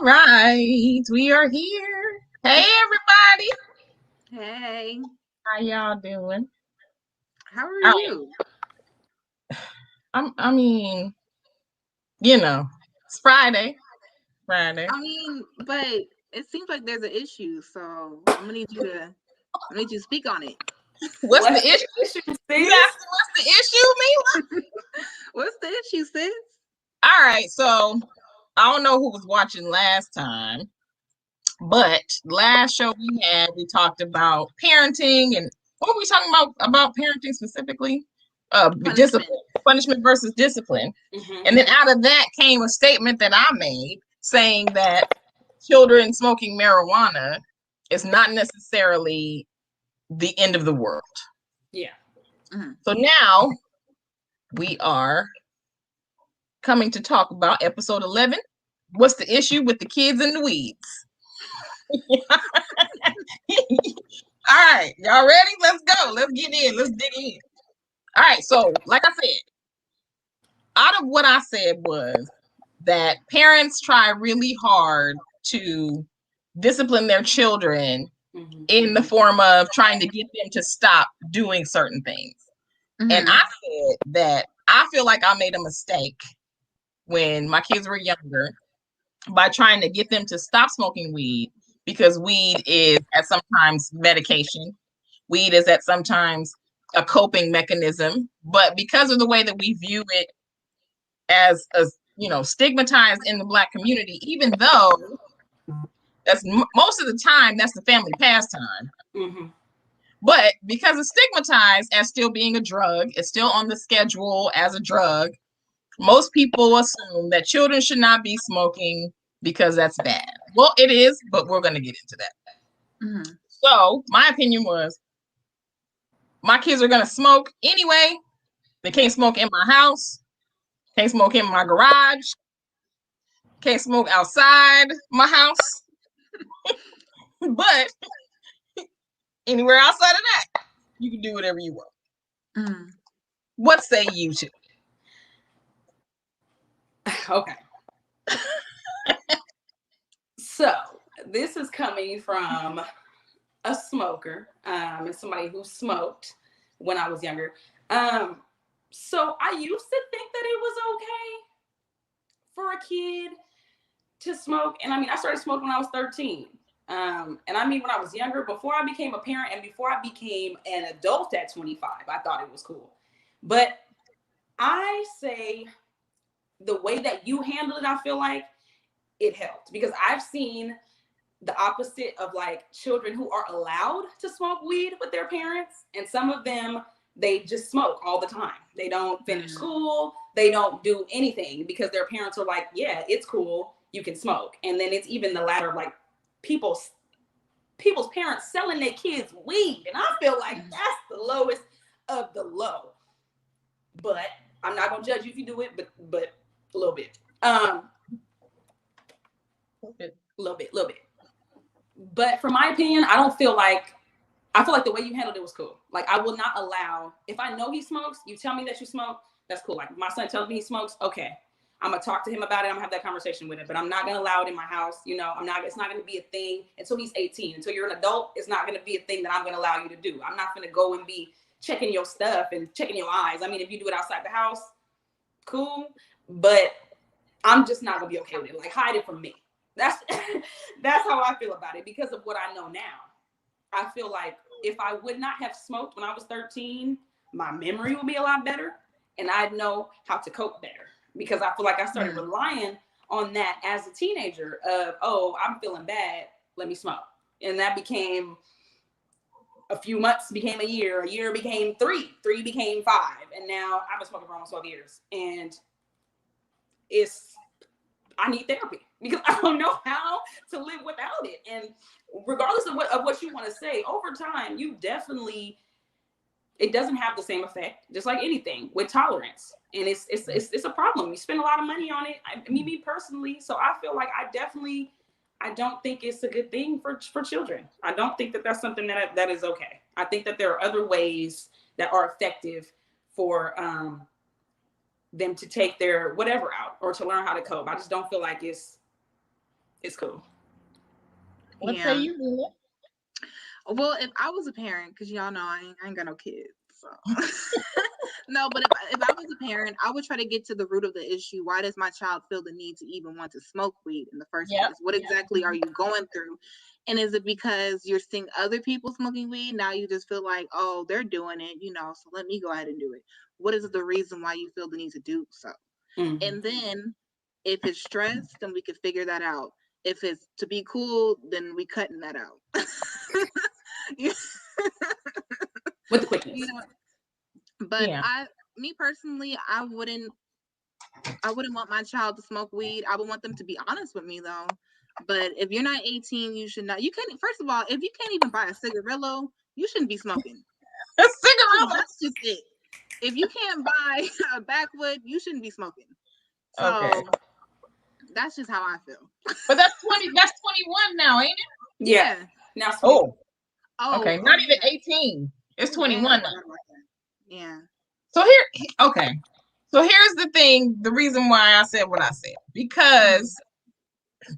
right, we are here. Hey, everybody. Hey, How y'all doing? how are All right. you? I mean, it's Friday. Friday. But it seems like there's an issue, so I need you to speak on it. What's the What's issue? the issue, You sis? asking what's the issue, Mila? What's the issue, sis? All right. So I don't know who was watching last time, but last show we talked about parenting and what were we talking about parenting specifically? Punishment. Discipline, punishment versus discipline. Mm-hmm. And then out of that came a statement that I made saying that children smoking marijuana is not necessarily the end of the world. Yeah. Mhm. So now we are coming to talk about episode 11. What's the issue with the kids and the weeds? All right, y'all ready? Let's go. Let's get in. Let's dig in. All right, so like I said, out of what I said was that parents try really hard to discipline their children Mm-hmm. in the form of trying to get them to stop doing certain things. And I said that I feel like I made a mistake when my kids were younger by trying to get them to stop smoking weed because weed is at sometimes medication. Weed is at sometimes a coping mechanism, but because of the way that we view it as stigmatized in the Black community, even though that's most of the time that's the family pastime. Mm-hmm. But because it's stigmatized as still being a drug, it's still on the schedule as a drug. Most people assume that children should not be smoking because that's bad. Well, it is, but we're going to get into that. Mm-hmm. So my opinion was my kids are going to smoke anyway. They can't smoke in my house, can't smoke in my garage, can't smoke outside my house. But anywhere outside of that, you can do whatever you want. Mm-hmm. What say you two? Okay. So this is coming from a smoker, and somebody who smoked when I was younger. So I used to think that it was okay for a kid to smoke, and I started smoking when I was 13. And when I was younger, before I became a parent and before I became an adult at 25, I thought it was cool. But I say the way that you handle it, I feel like it helped because I've seen the opposite of like children who are allowed to smoke weed with their parents, and some of them they just smoke all the time. They don't finish school, they don't do anything because their parents are like, yeah, it's cool, you can smoke. And then it's even the latter of like people's parents selling their kids weed, and I feel like that's the lowest of the low. But I'm not gonna judge you if you do it, but a little bit. A little bit. But from my opinion, I feel like the way you handled it was cool. Like I will not allow, if I know he smokes, you tell me that you smoke, that's cool. Like my son tells me he smokes, okay. I'm gonna talk to him about it. I'm gonna have that conversation with him, but I'm not gonna allow it in my house. It's not gonna be a thing until he's 18. Until you're an adult, it's not gonna be a thing that I'm gonna allow you to do. I'm not gonna go and be checking your stuff and checking your eyes. If you do it outside the house, cool. But I'm just not gonna be okay with it. Like hide it from me. That's how I feel about it because of what I know now. I feel like if I would not have smoked when I was 13, my memory would be a lot better and I'd know how to cope better because I feel like I started relying on that as a teenager of, oh, I'm feeling bad, let me smoke. And that became a few months, became a year became 3 became 5. And now I've been smoking for almost 12 years. And I need therapy because I don't know how to live without it. And regardless of what you want to say, over time, it doesn't have the same effect, just like anything with tolerance. And it's a problem. You spend a lot of money on it. Me personally. So I feel like I don't think it's a good thing for children. I don't think that that's something that is okay. I think that there are other ways that are effective for them to take their whatever out or to learn how to cope. I just don't feel like it's it's cool. What say you, Lynnae? Well, if I was a parent, because y'all know I ain't got no kids, so no. But if I was a parent, I would try to get to the root of the issue. Why does my child feel the need to even want to smoke weed in the first place? What exactly are you going through? And is it because you're seeing other people smoking weed? Now you just feel like, oh, they're doing it, so let me go ahead and do it. What is the reason why you feel the need to do so? And then if it's stress, then we can figure that out. If it's to be cool, then we cutting that out. With the quickness. But me personally, I wouldn't want my child to smoke weed. I would want them to be honest with me though. But if you're not 18, you should not. You can't. First of all, if you can't even buy a cigarillo, you shouldn't be smoking. A cigarillo. That's just it. If you can't buy a backwood, you shouldn't be smoking. So that's just how I feel. But that's 20. That's 21 now, ain't it? Yeah. Now. Okay. Not even 18. It's 21 now. Yeah. So here's the thing. The reason why I said what I said, because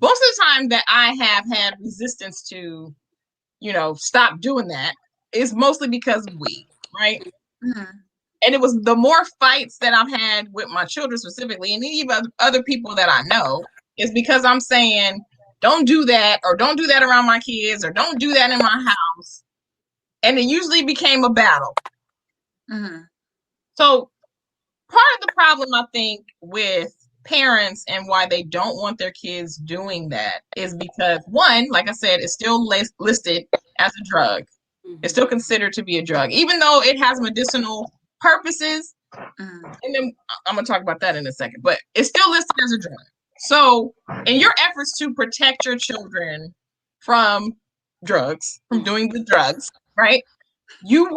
most of the time that I have had resistance to, stop doing that is mostly because of weed, right? And it was the more fights that I've had with my children specifically, and even other people that I know, is because I'm saying, don't do that, or don't do that around my kids, or don't do that in my house. And it usually became a battle. So part of the problem, I think, with parents and why they don't want their kids doing that is because, one, like I said, it's still listed as a drug. It's still considered to be a drug, even though it has medicinal purposes. And then I'm going to talk about that in a second, but it's still listed as a drug. So in your efforts to protect your children from drugs, from doing the drugs, right? You don't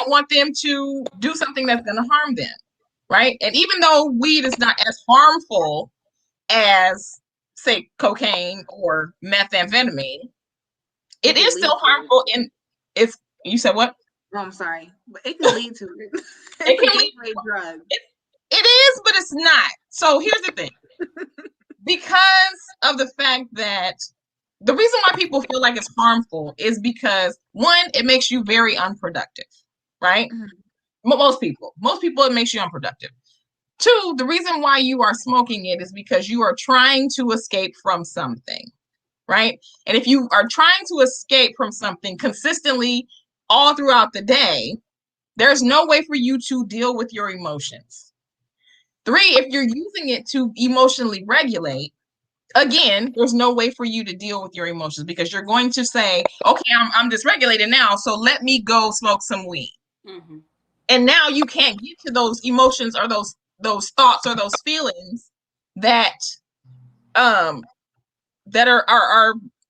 want them to do something that's going to harm them, right? And even though weed is not as harmful as, say, cocaine or methamphetamine, it is still harmful. You said what? Oh, I'm sorry, but it can lead to it. It can lead to drug. It is, but it's not. So here's the thing. Because of the fact that the reason why people feel like it's harmful is because, one, it makes you very unproductive, right? Most people, it makes you unproductive. Two, the reason why you are smoking it is because you are trying to escape from something, right? And if you are trying to escape from something consistently all throughout the day, there's no way for you to deal with your emotions. Three, if you're using it to emotionally regulate, again, there's no way for you to deal with your emotions because you're going to say, okay, I'm dysregulated now, so let me go smoke some weed. And now you can't get to those emotions or those thoughts or those feelings that are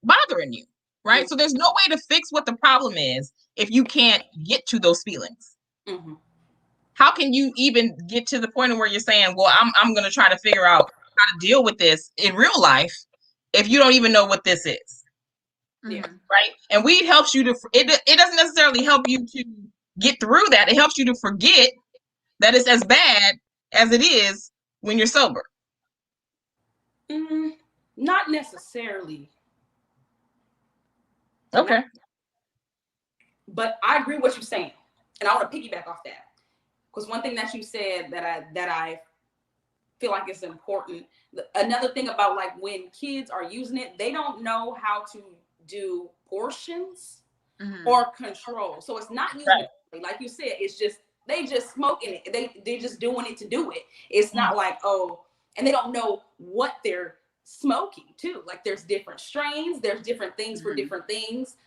bothering you, right? So there's no way to fix what the problem is if you can't get to those feelings. How can you even get to the point where you're saying, well, I'm going to try to figure out how to deal with this in real life if you don't even know what this is? Right? And weed helps you to, it doesn't necessarily help you to get through that. It helps you to forget that it's as bad as it is when you're sober. Not necessarily. Okay. But I agree with what you're saying. And I want to piggyback off that. Because one thing that you said that I feel like is important. Another thing about like when kids are using it, they don't know how to do portions or control. So it's not using it, like you said, it's just they just smoking it. They're just doing it to do it. It's not like, and they don't know what they're smoking too. Like there's different strains, there's different things for different things.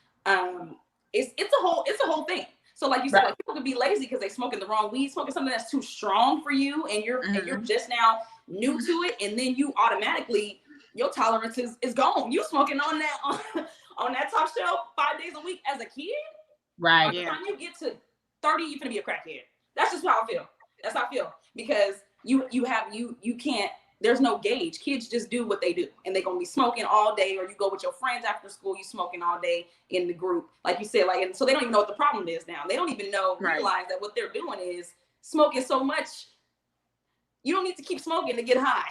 It's a whole thing. So like you said, like people could be lazy because they smoking the wrong weed, smoking something that's too strong for you, and you're just now new to it, and then you automatically your tolerance is gone. You smoking on that top shelf 5 days a week as a kid. Right. By the time you get to 30, you're gonna be a crackhead. That's just how I feel. That's how I feel. Because you can't, there's no gauge. Kids just do what they do, and they're gonna be smoking all day, or you go with your friends after school, you smoking all day in the group, like you said, like, and so they don't even know what the problem is now. They don't even realize that what they're doing is smoking so much. You don't need to keep smoking to get high.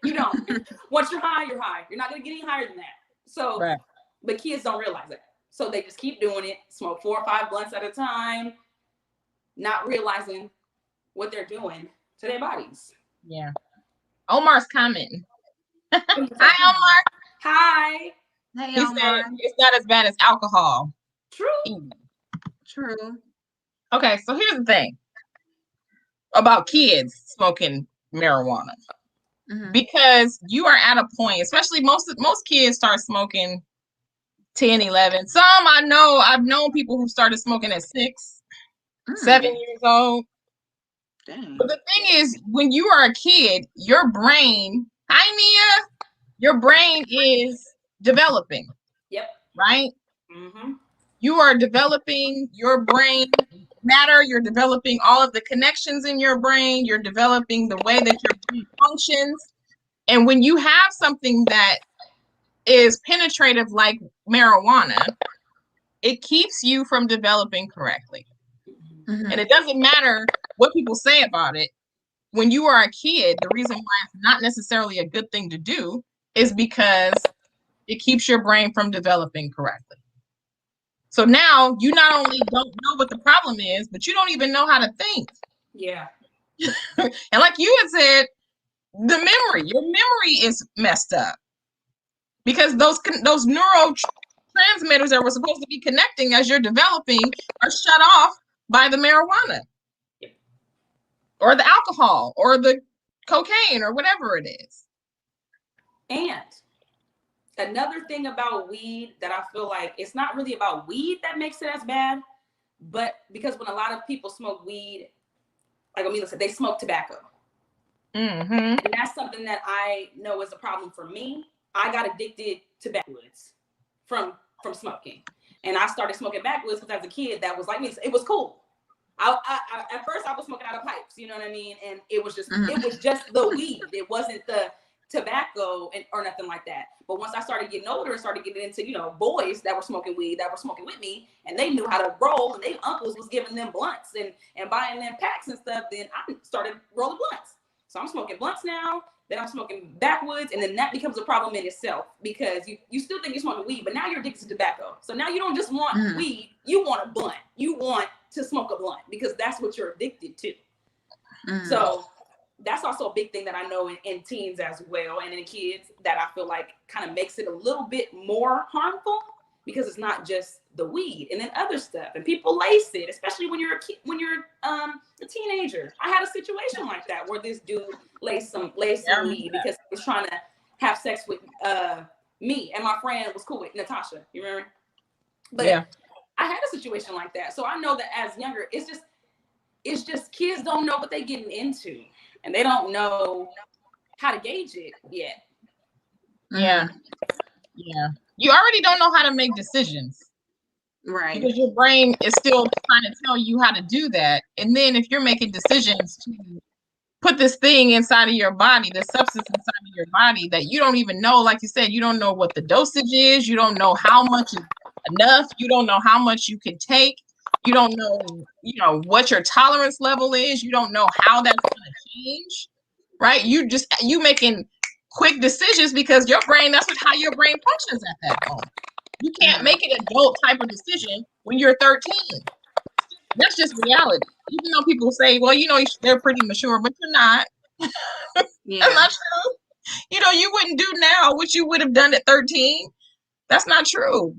You don't. Once you're high, you're high. You're not going to get any higher than that. So, right. But kids don't realize that. So they just keep doing it, smoke 4 or 5 blunts at a time, not realizing what they're doing to their bodies. Yeah. Omar's commenting. Hi, Omar. Hi. Hey, He Omar. said it's not as bad as alcohol. True. True. Okay, so here's the thing about kids smoking marijuana. Because you are at a point, especially most kids start smoking 10, 11. Some I've known people who started smoking at 6, 7 years old. Dang. But the thing is, when you are a kid, your brain, hi Nia, your brain is developing. Yep. Right? You are developing your brain matter. You're developing all of the connections in your brain. You're developing the way that your brain functions. And when you have something that is penetrative like marijuana, it keeps you from developing correctly. And it doesn't matter what people say about it. When you are a kid, the reason why it's not necessarily a good thing to do is because it keeps your brain from developing correctly. So now you not only don't know what the problem is, but you don't even know how to think. Yeah. And like you had said, your memory is messed up because those neurotransmitters that were supposed to be connecting as you're developing are shut off by the marijuana or the alcohol or the cocaine or whatever it is. And another thing about weed that I feel like it's not really about weed that makes it as bad, but because when a lot of people smoke weed, like Kahmeela said, they smoke tobacco. And that's something that I know is a problem for me. I got addicted to backwoods from smoking. And I started smoking backwoods because as a kid, that was like me. It was cool. I at first I was smoking out of pipes, you know what I mean? And it was just the weed. It wasn't the tobacco or nothing like that. But once I started getting older and started getting into, boys that were smoking weed, that were smoking with me, and they knew how to roll, and their uncles was giving them blunts and buying them packs and stuff, then I started rolling blunts. So I'm smoking blunts now, then I'm smoking backwoods, and then that becomes a problem in itself because you still think you're smoking weed, but now you're addicted to tobacco. So now you don't just want weed, you want a blunt. You want to smoke a blunt because that's what you're addicted to. So that's also a big thing that I know in teens as well, and in kids that I feel like kind of makes it a little bit more harmful because it's not just the weed and then other stuff, and people lace it, especially when you're a teenager. I had a situation like that where this dude laced some weed because he was trying to have sex with me, and my friend was cool with Natasha. You remember? But yeah. I had a situation like that, so I know that as younger, it's just kids don't know what they're getting into, and they don't know how to gauge it yet. Yeah. You already don't know how to make decisions. Right. Because your brain is still trying to tell you how to do that. And then if you're making decisions to put this thing inside of your body, this substance inside of your body that you don't even know, like you said, you don't know what the dosage is. You don't know how much is enough. You don't know how much you can take. You don't know, what your tolerance level is. You don't know how that's going to change, right? You making quick decisions because your brain, that's how your brain functions at that moment. You can't make an adult type of decision when you're 13. That's just reality. Even though people say, well, they're pretty mature, but you're not. Yeah. That's not true. You wouldn't do now what you would have done at 13. That's not true.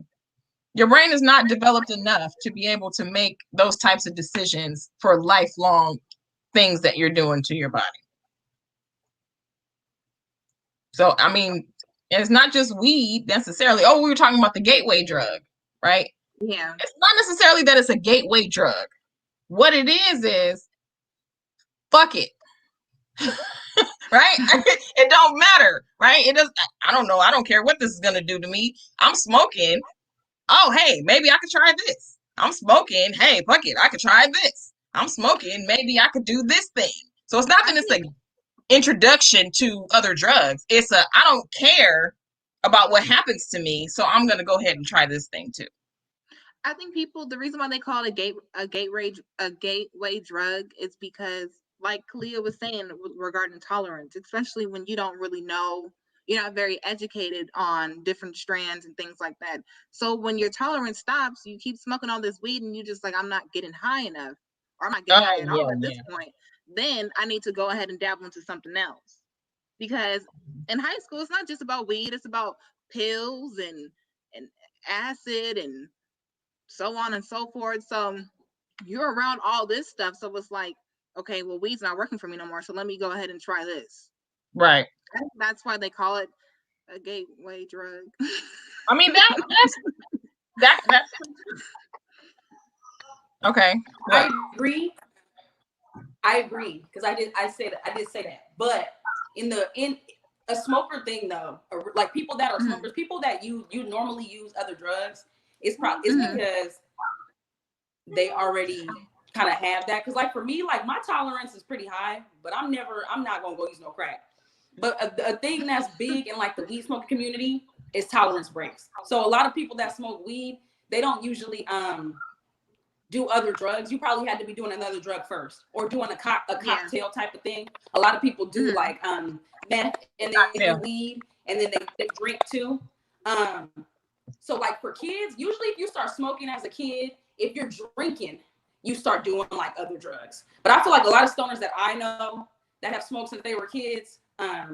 Your brain is not developed enough to be able to make those types of decisions for lifelong things that you're doing to your body. So, I mean, it's not just weed necessarily. Oh, we were talking about the gateway drug, right? Yeah. It's not necessarily that it's a gateway drug. What it is fuck it. Right? It don't matter, right? It does. I don't know. I don't care what this is going to do to me. I'm smoking. Oh, hey, maybe I could try this. I'm smoking. Hey, fuck it. I could try this. I'm smoking. Maybe I could do this thing. So it's not that it's an introduction to other drugs. It's I don't care about what happens to me, so I'm going to go ahead and try this thing too. I think the reason why they call it a gateway drug is because like Kahmeela was saying regarding tolerance, especially when you don't really know, you're not very educated on different strands and things like that. So when your tolerance stops, you keep smoking all this weed and you just like, I'm not getting high enough, or I'm not getting high at all at this point. Then I need to go ahead and dabble into something else. Because in high school, it's not just about weed, it's about pills and acid and so on and so forth. So you're around all this stuff. So it's like, okay, well, weed's not working for me no more. So let me go ahead and try this. Right. I think that's why they call it a gateway drug. I mean, that's okay. What? I agree because I did say that. But in a smoker thing though, like people that are smokers, people that you normally use other drugs, it's because they already kind of have that. Because like for me, like my tolerance is pretty high, but I'm not gonna go use no crack. But a thing that's big in like the weed smoking community is tolerance breaks. So a lot of people that smoke weed, they don't usually do other drugs. You probably had to be doing another drug first, or doing a cocktail type of thing. A lot of people do like meth and then they do weed and then they drink too. So like for kids, usually if you start smoking as a kid, if you're drinking, you start doing like other drugs. But I feel like a lot of stoners that I know that have smoked since they were kids, I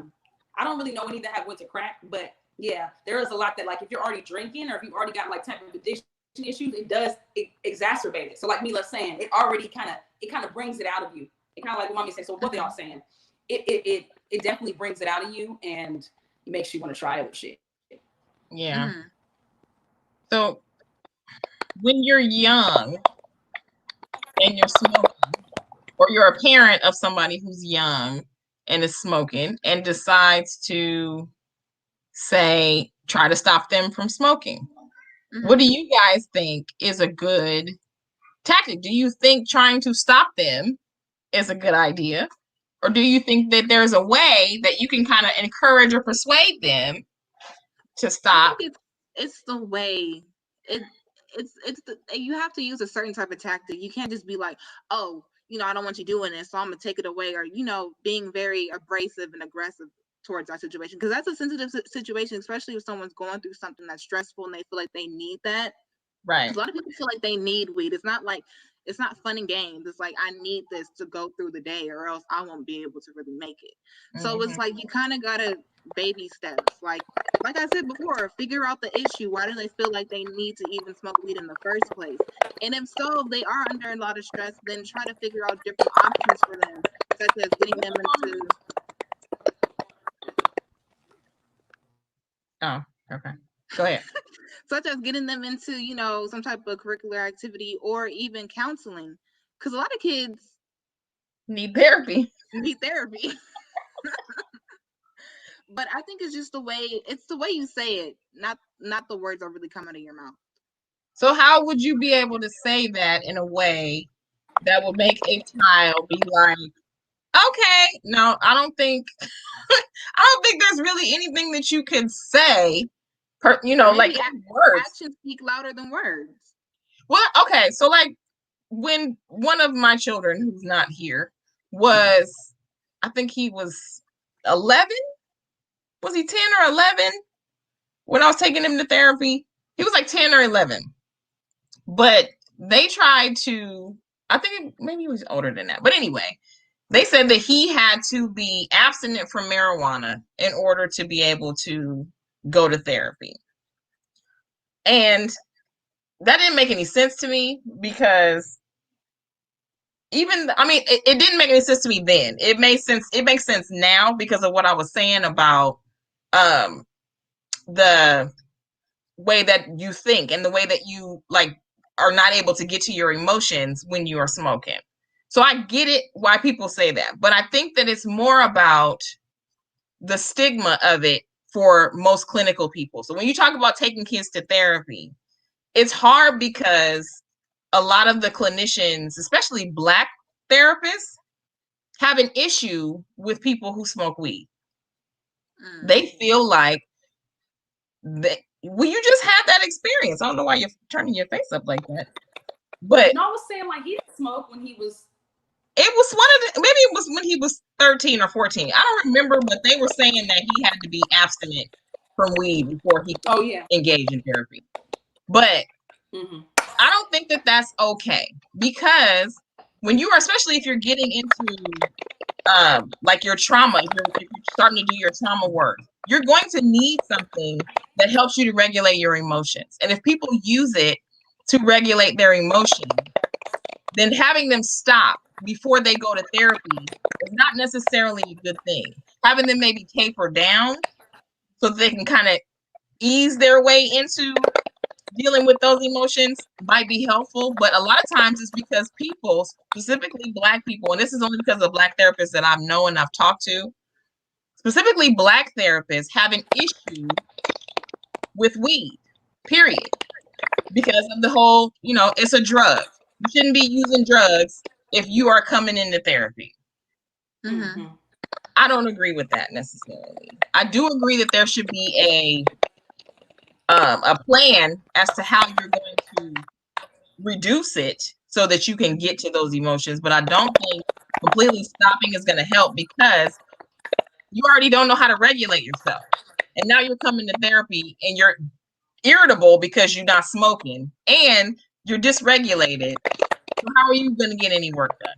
don't really know any that have went to crack, but yeah, there is a lot that like if you're already drinking or if you've already got like type of addiction issues, it exacerbate it. So like Meela's saying, it already kind of brings it out of you. It kind of like what mommy said. So what they all saying, it definitely brings it out of you and makes you want to try other shit. Yeah. So when you're young and you're smoking, or you're a parent of somebody who's young and is smoking and decides to say try to stop them from smoking, what do you guys think is a good tactic? Do you think trying to stop them is a good idea? Or do you think that there's a way that you can kind of encourage or persuade them to stop? I think it's the way. You have to use a certain type of tactic. You can't just be like, oh, I don't want you doing this, so I'm gonna take it away, or being very abrasive and aggressive towards that situation, because that's a sensitive situation, especially if someone's going through something that's stressful and they feel like they need that. Right. A lot of people feel like they need weed. It's not fun and games. It's like, I need this to go through the day or else I won't be able to really make it. So it's like you kind of gotta baby steps. Like I said before, figure out the issue. Why do they feel like they need to even smoke weed in the first place? And if so, they are under a lot of stress, then try to figure out different options for them, such as getting them into... Oh, okay. Go ahead. Such as getting them into, some type of curricular activity or even counseling. Because a lot of kids need therapy. But I think it's just the way you say it, not the words that really come out of your mouth. So how would you be able to say that in a way that would make a child be like, okay, no, I don't think there's really anything that you can say, like words. Actions speak louder than words. Well, okay, so like when one of my children who's not here was, I think he was 11. Was he 10 or 11 when I was taking him to therapy? He was like 10 or 11. But they tried to, I think maybe he was older than that. But anyway, they said that he had to be abstinent from marijuana in order to be able to go to therapy. And that didn't make any sense to me, because it didn't make any sense to me then. It makes sense now because of what I was saying about the way that you think and the way that you like are not able to get to your emotions when you are smoking. So I get it why people say that, but I think that it's more about the stigma of it for most clinical people. So when you talk about taking kids to therapy, it's hard because a lot of the clinicians, especially Black therapists, have an issue with people who smoke weed. They feel like you just had that experience. I don't know why you're turning your face up like that. But I was saying, like, he didn't smoke when he was It was one of the, maybe it was when he was 13 or 14. I don't remember, but they were saying that he had to be abstinent from weed before he could engage in therapy. But I don't think that that's okay, because when you are, especially if you're getting into like your trauma, if you're starting to do your trauma work, you're going to need something that helps you to regulate your emotions. And if people use it to regulate their emotions, then having them stop before they go to therapy is not necessarily a good thing. Having them maybe taper down so that they can kind of ease their way into dealing with those emotions might be helpful. But a lot of times it's because people, specifically Black people, and this is only because of Black therapists that I've known and I've talked to, specifically Black therapists have an issue with weed, period. Because of the whole, it's a drug. You shouldn't be using drugs if you are coming into therapy. I don't agree with that necessarily. I do agree that there should be a plan as to how you're going to reduce it so that you can get to those emotions. But I don't think completely stopping is going to help, because you already don't know how to regulate yourself. And now you're coming to therapy and you're irritable because you're not smoking and you're dysregulated. So how are you going to get any work done?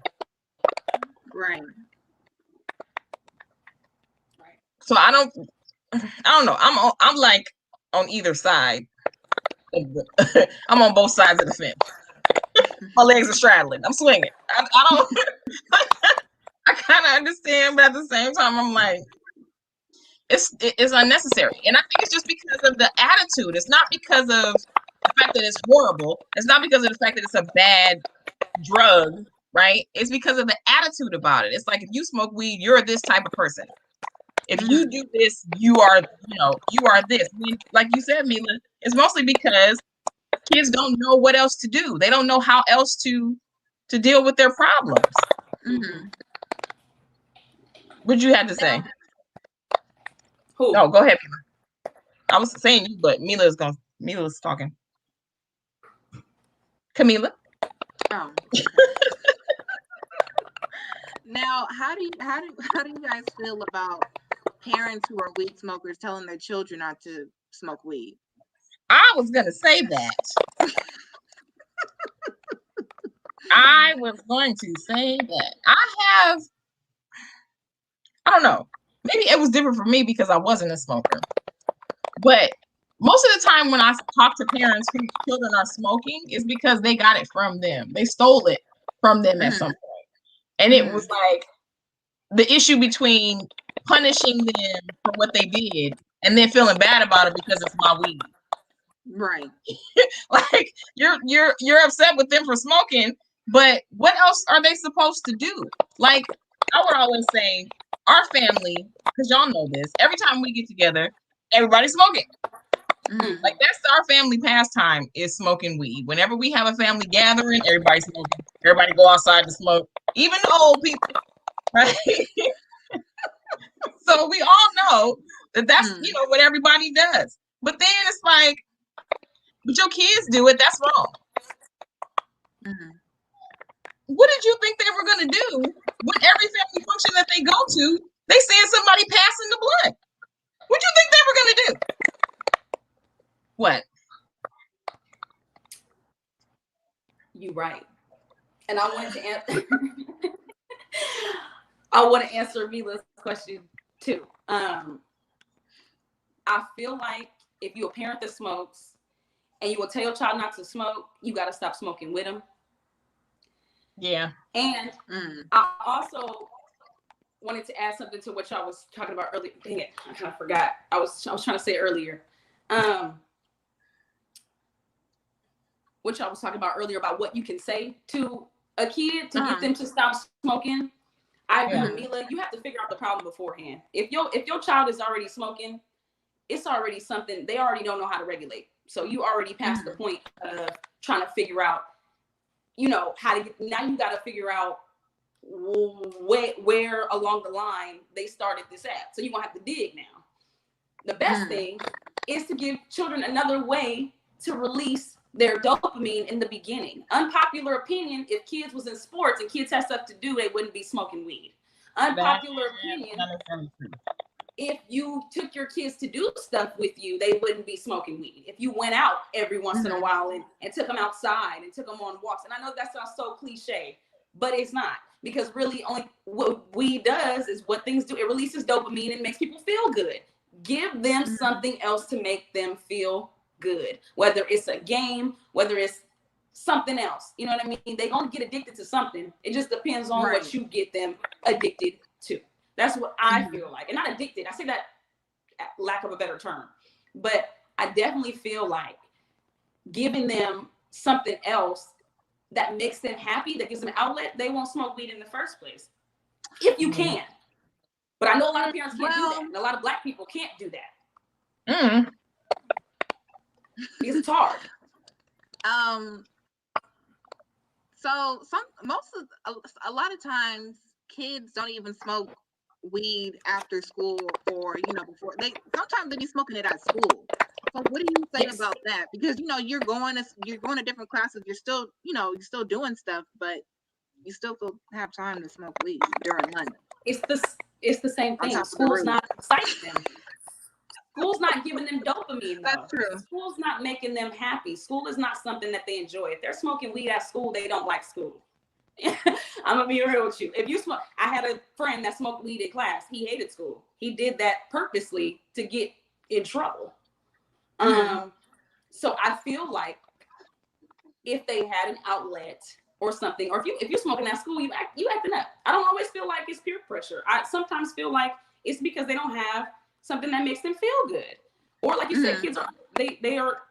Right. So I don't know. I'm like on either side. I'm on both sides of the fence. My legs are straddling. I'm swinging. I don't. I kind of understand, but at the same time, I'm like, it's unnecessary, and I think it's just because of the attitude. It's not because of the fact that it's horrible. It's not because of the fact that it's a bad drug, right? It's because of the attitude about it. It's like, if you smoke weed, you're this type of person. If you do this, you are this. I mean, like you said, Mila, it's mostly because kids don't know what else to do. They don't know how else to deal with their problems. What you had to say? Who? No, go ahead, Mila. I was saying you, but Mila's talking. Kahmeela. Oh. Now, how do you guys feel about parents who are weed smokers telling their children not to smoke weed? I was gonna say that. I was going to say that. I don't know. Maybe it was different for me because I wasn't a smoker. But most of the time when I talk to parents whose children are smoking, it's because they got it from them. They stole it from them at some point. And it was like the issue between punishing them for what they did and then feeling bad about it because it's my weed. Right. Like you're upset with them for smoking, but what else are they supposed to do? Like, I would always say, our family, because y'all know this, every time we get together, everybody's smoking. Like, that's our family pastime, is smoking weed. Whenever we have a family gathering, everybody's smoking. Everybody go outside to smoke, even the old people, right? So we all know that that's what everybody does. But then it's like, but your kids do it, that's wrong. What did you think they were going to do with every family function that they go to? They send somebody passing the blunt. What do you think they were going to do? What? You right. And I wanted to answer. I want to answer Mila's question too. I feel like if you're a parent that smokes and you will tell your child not to smoke, you got to stop smoking with them. Yeah. And I also wanted to add something to what y'all was talking about earlier. Dang it, I kind of forgot. I was trying to say earlier. What y'all was talking about earlier about what you can say to a kid to get them to stop smoking. I agree with Mila. You have to figure out the problem beforehand. If your child is already smoking, it's already something they already don't know how to regulate. So you already passed the point of trying to figure out, how to get. Now you got to figure out where along the line they started this at. So you're gonna have to dig now. The best thing is to give children another way to release their dopamine in the beginning. Unpopular opinion, if kids was in sports and kids had stuff to do, they wouldn't be smoking weed. Unpopular opinion, if you took your kids to do stuff with you, they wouldn't be smoking weed. If you went out every once in a while and took them outside and took them on walks. And I know that sounds so cliche, but it's not. Because really only what weed does is what things do. It releases dopamine and makes people feel good. Give them something else to make them feel good. Whether it's a game, whether it's something else. You know what I mean? They're going to get addicted to something. It just depends on what you get them addicted to. That's what I feel like. And not addicted. I say that lack of a better term. But I definitely feel like giving them something else that makes them happy, that gives them an outlet, they won't smoke weed in the first place. If you can. But I know a lot of parents can't do that. And a lot of Black people can't do that. Because it's hard. So a lot of times kids don't even smoke weed after school, or before sometimes they be smoking it at school. So what do you say about that? Because you're going to different classes, you're still you're still doing stuff, but you still have time to smoke weed during lunch. It's the same thing. School's not exciting them. School's not giving them dopamine. That's true. School's not making them happy. School is not something that they enjoy. If they're smoking weed at school, they don't like school. I'm gonna be real with you. If you smoke, I had a friend that smoked weed in class. He hated school. He did that purposely to get in trouble. So I feel like if they had an outlet or something, or if you're smoking at school, you acting up. I don't always feel like it's peer pressure. I sometimes feel like it's because they don't have something that makes them feel good. Or like you said, kids they are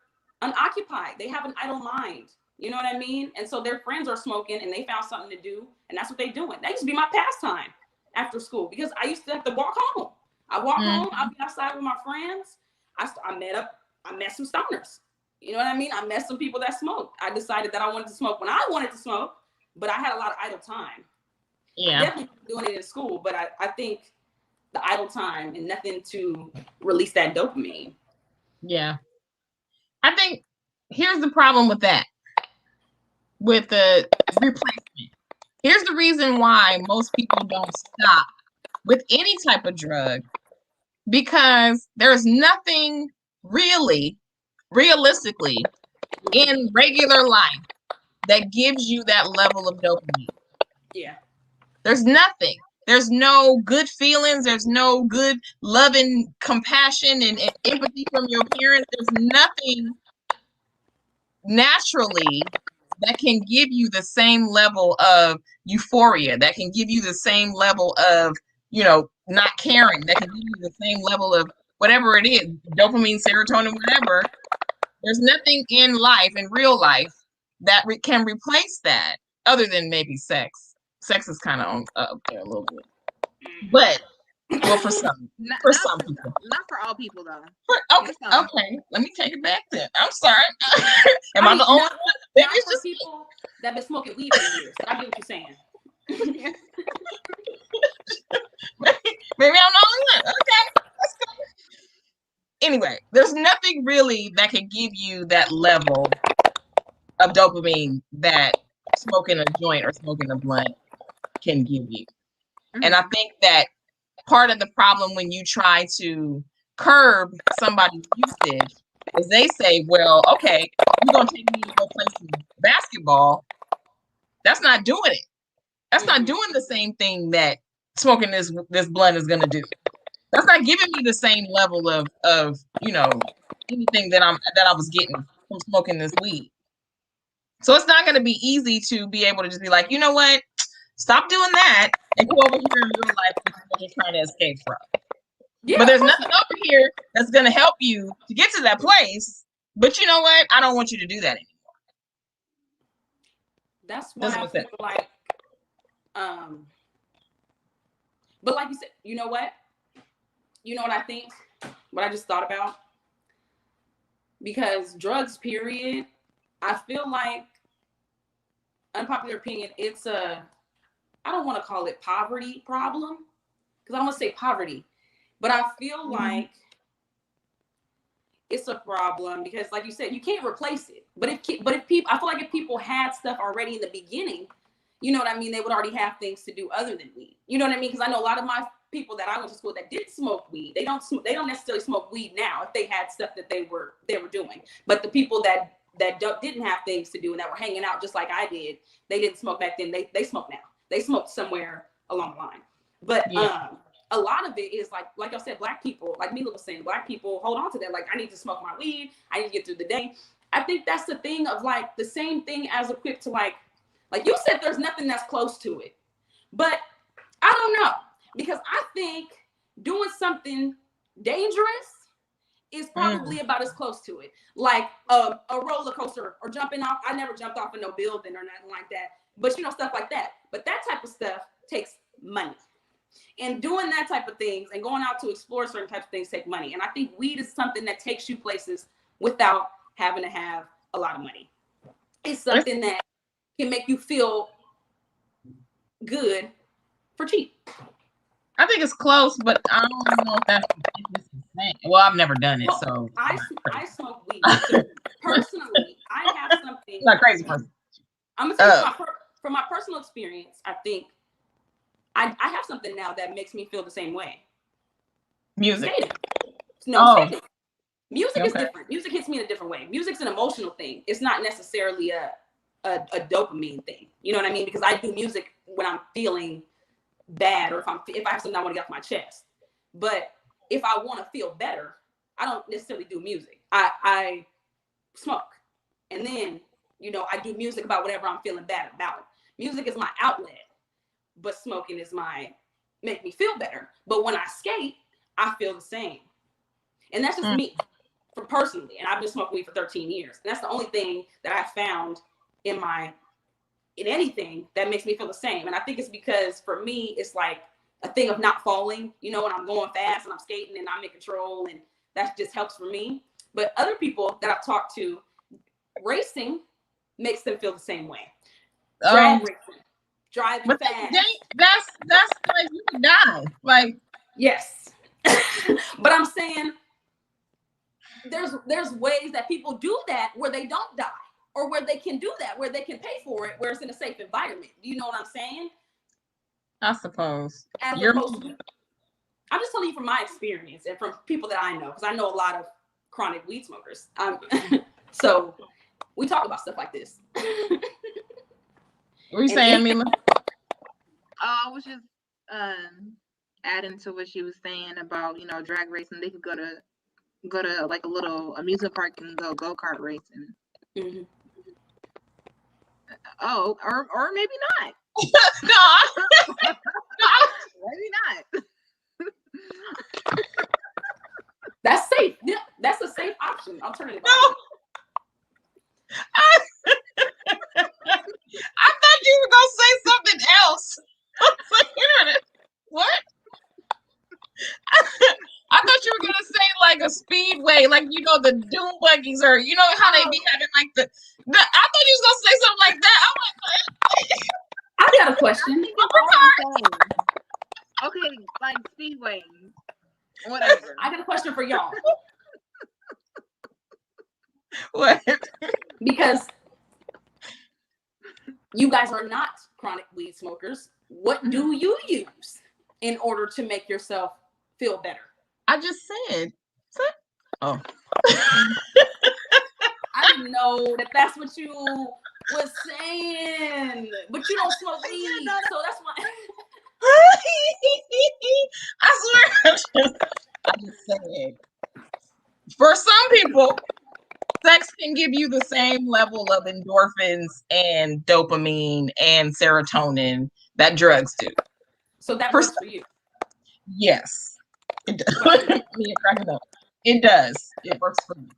unoccupied. They have an idle mind. You know what I mean? And so their friends are smoking and they found something to do, and that's what they're doing. That used to be my pastime after school, because I used to have to walk home. I walk home, I'll be outside with my friends. I met some stoners. You know what I mean? I met some people that smoked. I decided that I wanted to smoke when I wanted to smoke, but I had a lot of idle time. Yeah. Definitely doing it in school, but I think the idle time and nothing to release that dopamine. Yeah. I think here's the problem with that. With the replacement. Here's the reason why most people don't stop with any type of drug, because there's nothing realistically in regular life that gives you that level of dopamine. Yeah. There's nothing. There's no good feelings. There's no good loving compassion and empathy from your parents. There's nothing naturally that can give you the same level of euphoria, that can give you the same level of, not caring, that can give you the same level of whatever it is, dopamine, serotonin, whatever. There's nothing in life, in real life, that can replace that, other than maybe sex. Sex is kind of up there a little bit. But, well, for some people. Not for all people, though. Okay, let me take it back then. I'm sorry. Am I the only one? Maybe it's just people that have been smoking weed for years. I get what you're saying. Maybe I'm the only one. Okay, let's go. Anyway, there's nothing really that can give you that level of dopamine that smoking a joint or smoking a blunt can give you. And I think that part of the problem when you try to curb somebody's usage is they say, well, okay, you're going to take me to go play some basketball. That's not doing it. That's not doing the same thing that smoking this blunt is going to do. That's not giving me the same level of anything that I was getting from smoking this weed. So it's not going to be easy to be able to just be like, you know what? Stop doing that and go over here in real life, which is what you're trying to escape from. Yeah, but there's nothing over here that's going to help you to get to that place. But you know what? I don't want you to do that anymore. That's why I feel like, but like you said, you know what? You know what I think? What I just thought about? Because drugs, period, I feel like, unpopular opinion, it's I don't want to call it poverty problem, because I don't want to say poverty, but I feel like it's a problem because, like you said, you can't replace it. But if people, I feel like if people had stuff already in the beginning, you know what I mean, they would already have things to do other than weed. You know what I mean? Because I know a lot of my people that I went to school that did smoke weed. They don't necessarily smoke weed now if they had stuff that they were doing. But the people that didn't have things to do and that were hanging out just like I did, they didn't smoke back then. They smoke now. They smoked somewhere along the line. But a lot of it is like I said, Black people, like Mila was saying, Black people hold on to that. Like, I need to smoke my weed. I need to get through the day. I think that's the thing of like the same thing as equipped to like you said, there's nothing that's close to it. But I don't know, because I think doing something dangerous is probably about as close to it. Like a roller coaster or jumping off. I never jumped off of no building or nothing like that. But you know, stuff like that. But that type of stuff takes money. And doing that type of things and going out to explore certain types of things take money. And I think weed is something that takes you places without having to have a lot of money. It's something that can make you feel good for cheap. I think it's close, but I don't know if that's the same. Well, I've never done it, so I smoke weed. So personally, I have something. You're not a crazy person. I'm gonna tell you from my personal experience, I think I have something now that makes me feel the same way. Music. Skating. No, skating. Music is different. Music hits me in a different way. Music's an emotional thing. It's not necessarily a dopamine thing. You know what I mean? Because I do music when I'm feeling bad or if I have something I want to get off my chest. But if I want to feel better, I don't necessarily do music. I smoke. And then, you know, I do music about whatever I'm feeling bad about. Music is my outlet, but smoking is make me feel better. But when I skate, I feel the same. And that's just me, for personally. And I've been smoking weed for 13 years. And that's the only thing that I found in anything that makes me feel the same. And I think it's because for me, it's like a thing of not falling, you know, when I'm going fast and I'm skating and I'm in control, and that just helps for me. But other people that I've talked to, racing makes them feel the same way. Drag racing, driving fast. That's like you can die. Like, yes. But I'm saying there's ways that people do that where they don't die, or where they can do that, where they can pay for it, where it's in a safe environment. Do you know what I'm saying? I suppose. I'm just telling you from my experience and from people that I know, because I know a lot of chronic weed smokers. So we talk about stuff like this. What are you saying, Mila? I was just adding to what she was saying about, you know, drag racing. They could go to like a little amusement park and go-kart racing. Mm-hmm. Oh, or maybe not. No. Maybe not. That's safe. Yeah, that's a safe option. Alternative. No. I thought you were gonna say something else. I was like, what? I thought you were gonna say like a speedway, like, you know, the dune buggies, or you know how they be having like the I thought you was gonna say something like that. I'm like, I got a question. Okay, like speedway, whatever. I got a question for y'all. What? Because you guys are not chronic weed smokers. What do you use in order to make yourself feel better? I just said. Oh. I didn't know that's what you was saying. But you don't smoke weed, so that's why. I swear. I just said. For some people, sex can give you the same level of endorphins and dopamine and serotonin that drugs do. So that works for you. Yes. It does. It does. It works for me.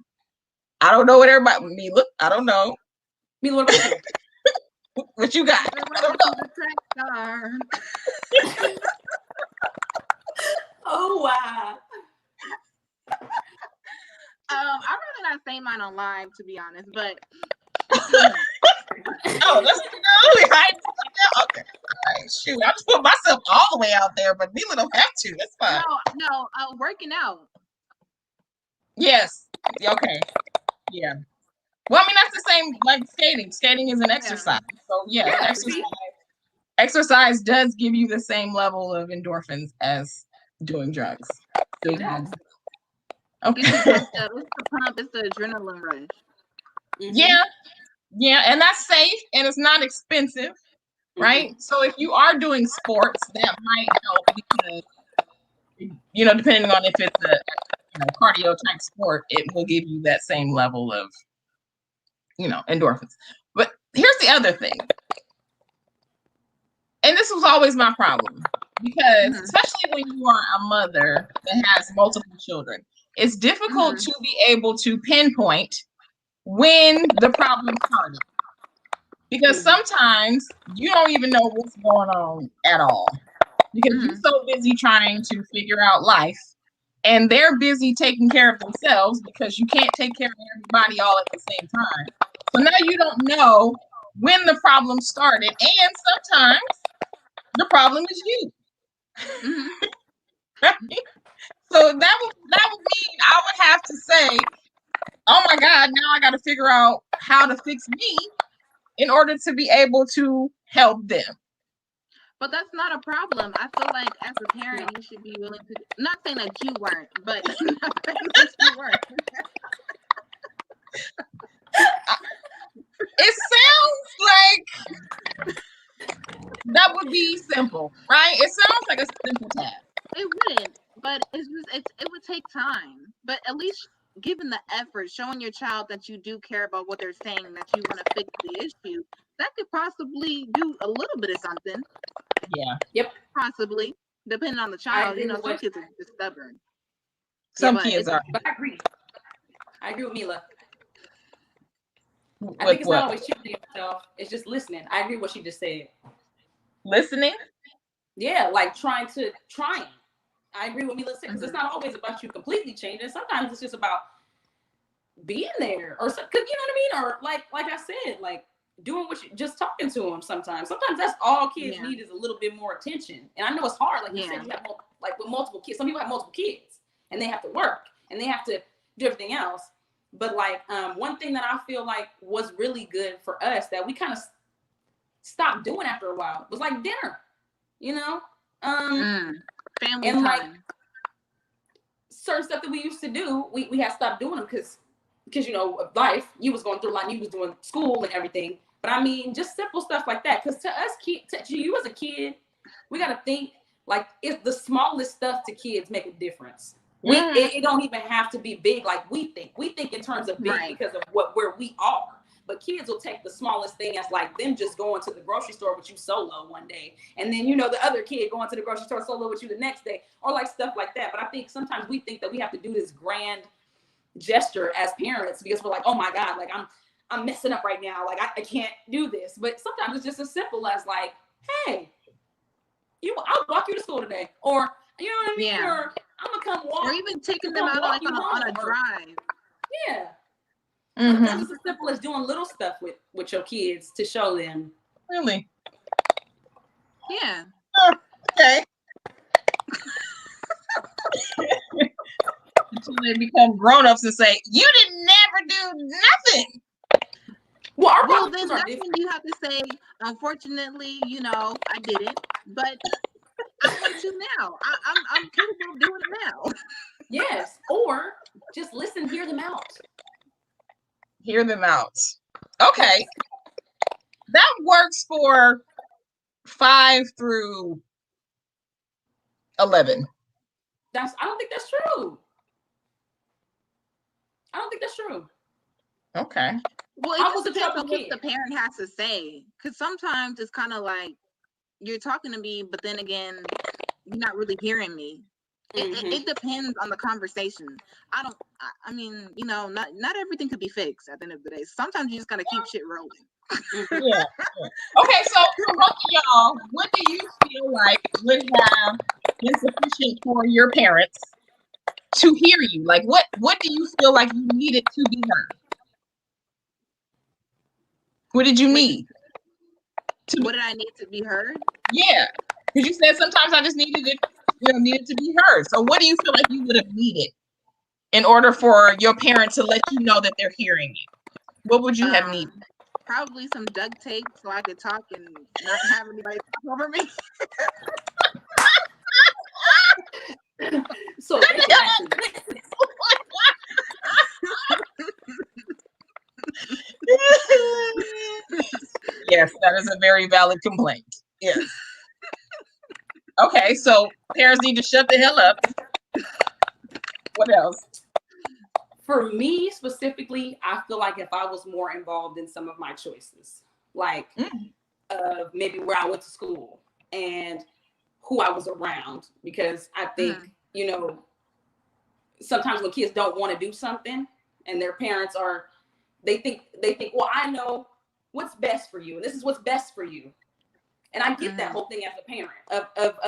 I don't know what everybody, Mila, I don't know. Mila, what about you? What you got? I don't know. Oh, wow. I'd rather not say mine on live, to be honest, but oh, that's really high. Okay. All right, shoot. I just put myself all the way out there, but Mila don't have to. That's fine. No, working out. Yes. Okay. Yeah. Well, I mean, that's the same like skating. Skating is an exercise. So yes, exercise does give you the same level of endorphins as doing drugs. It does. Okay. It's the pump, it's the adrenaline rush. Yeah. Yeah, and that's safe and it's not expensive, right? So if you are doing sports, that might help because depending on if it's a cardio type sport, it will give you that same level of endorphins. But here's the other thing. And this was always my problem because especially when you are a mother that has multiple children, it's difficult to be able to pinpoint when the problem started. Because sometimes you don't even know what's going on at all. Because you're so busy trying to figure out life and they're busy taking care of themselves because you can't take care of everybody all at the same time. So now you don't know when the problem started, and sometimes the problem is you. So that would mean I would have to say, oh my God, now I got to figure out how to fix me in order to be able to help them. But that's not a problem. I feel like as a parent, you should be willing to. Not saying that you weren't, but not saying that you weren't. It sounds like that would be simple, right? It sounds like a simple task. It wouldn't, but it would take time. But at least given the effort, showing your child that you do care about what they're saying, that you want to fix the issue, that could possibly do a little bit of something. Yeah. Yep. Possibly, depending on the child. Some kids are just stubborn. Some kids are. But I agree. I agree with Mila. With I think it's what? not always shooting yourself. It's just listening. I agree with what she just said. Listening? Yeah, like trying. I agree with Mila said because it's not always about you completely changing. Sometimes it's just about being there, or because you know what I mean, or like I said, like doing what you just talking to them. Sometimes that's all kids need is a little bit more attention. And I know it's hard, like you said, you have like with multiple kids. Some people have multiple kids, and they have to work and they have to do everything else. But like one thing that I feel like was really good for us that we kind of stopped doing after a while was like dinner, family and time. like certain stuff that we used to do, we had stopped doing them because life, you was going through a lot, you was doing school and everything. But I mean, just simple stuff like that. Because to us, to you as a kid, we got to think like it's the smallest stuff to kids make a difference. It don't even have to be big like we think. We think in terms of big because of where we are. But kids will take the smallest thing as like them just going to the grocery store with you solo one day. And then, the other kid going to the grocery store solo with you the next day, or like stuff like that. But I think sometimes we think that we have to do this grand gesture as parents because we're like, oh my God, like I'm messing up right now. Like I can't do this. But sometimes it's just as simple as like, hey, I'll walk you to school today. Or, you know what I mean? Yeah. Or I'm going to come walk. Or even taking them out like on a drive. Yeah. Sometimes it's as simple as doing little stuff with your kids to show them. Really? Yeah. Okay. Until they become grown-ups and say, you didn't never do nothing. Well, then that's when you have to say, unfortunately, I didn't, but I want to now. I'm capable of doing it now. Yes. Or just listen, hear them out. Hear them out. Okay. That works for 5 through 11. I don't think that's true. Okay. Well, it just depends on what the parent has to say. Because sometimes it's kind of like you're talking to me, but then again, you're not really hearing me. It depends on the conversation. I mean, not everything could be fixed at the end of the day. Sometimes you just gotta keep shit rolling. Yeah. Okay, so for both of y'all, what do you feel like would have been sufficient for your parents to hear you? Like, what do you feel like you needed to be heard? What did you need? What did I need to be heard? Yeah, because you said sometimes I just needed it, needed to be heard. So what do you feel like you would have needed in order for your parent to let you know that they're hearing you? What would you have needed? Probably some duct tape so I could talk and not have anybody talk over me. So they can actually Yes, that is a very valid complaint. Yes. Okay, so parents need to shut the hell up. What else? For me specifically, I feel like if I was more involved in some of my choices, like maybe where I went to school and who I was around, because I think, you know, sometimes when kids don't want to do something and their parents are, they think, well, I know what's best for you, and this is what's best for you. And I get that whole thing as a parent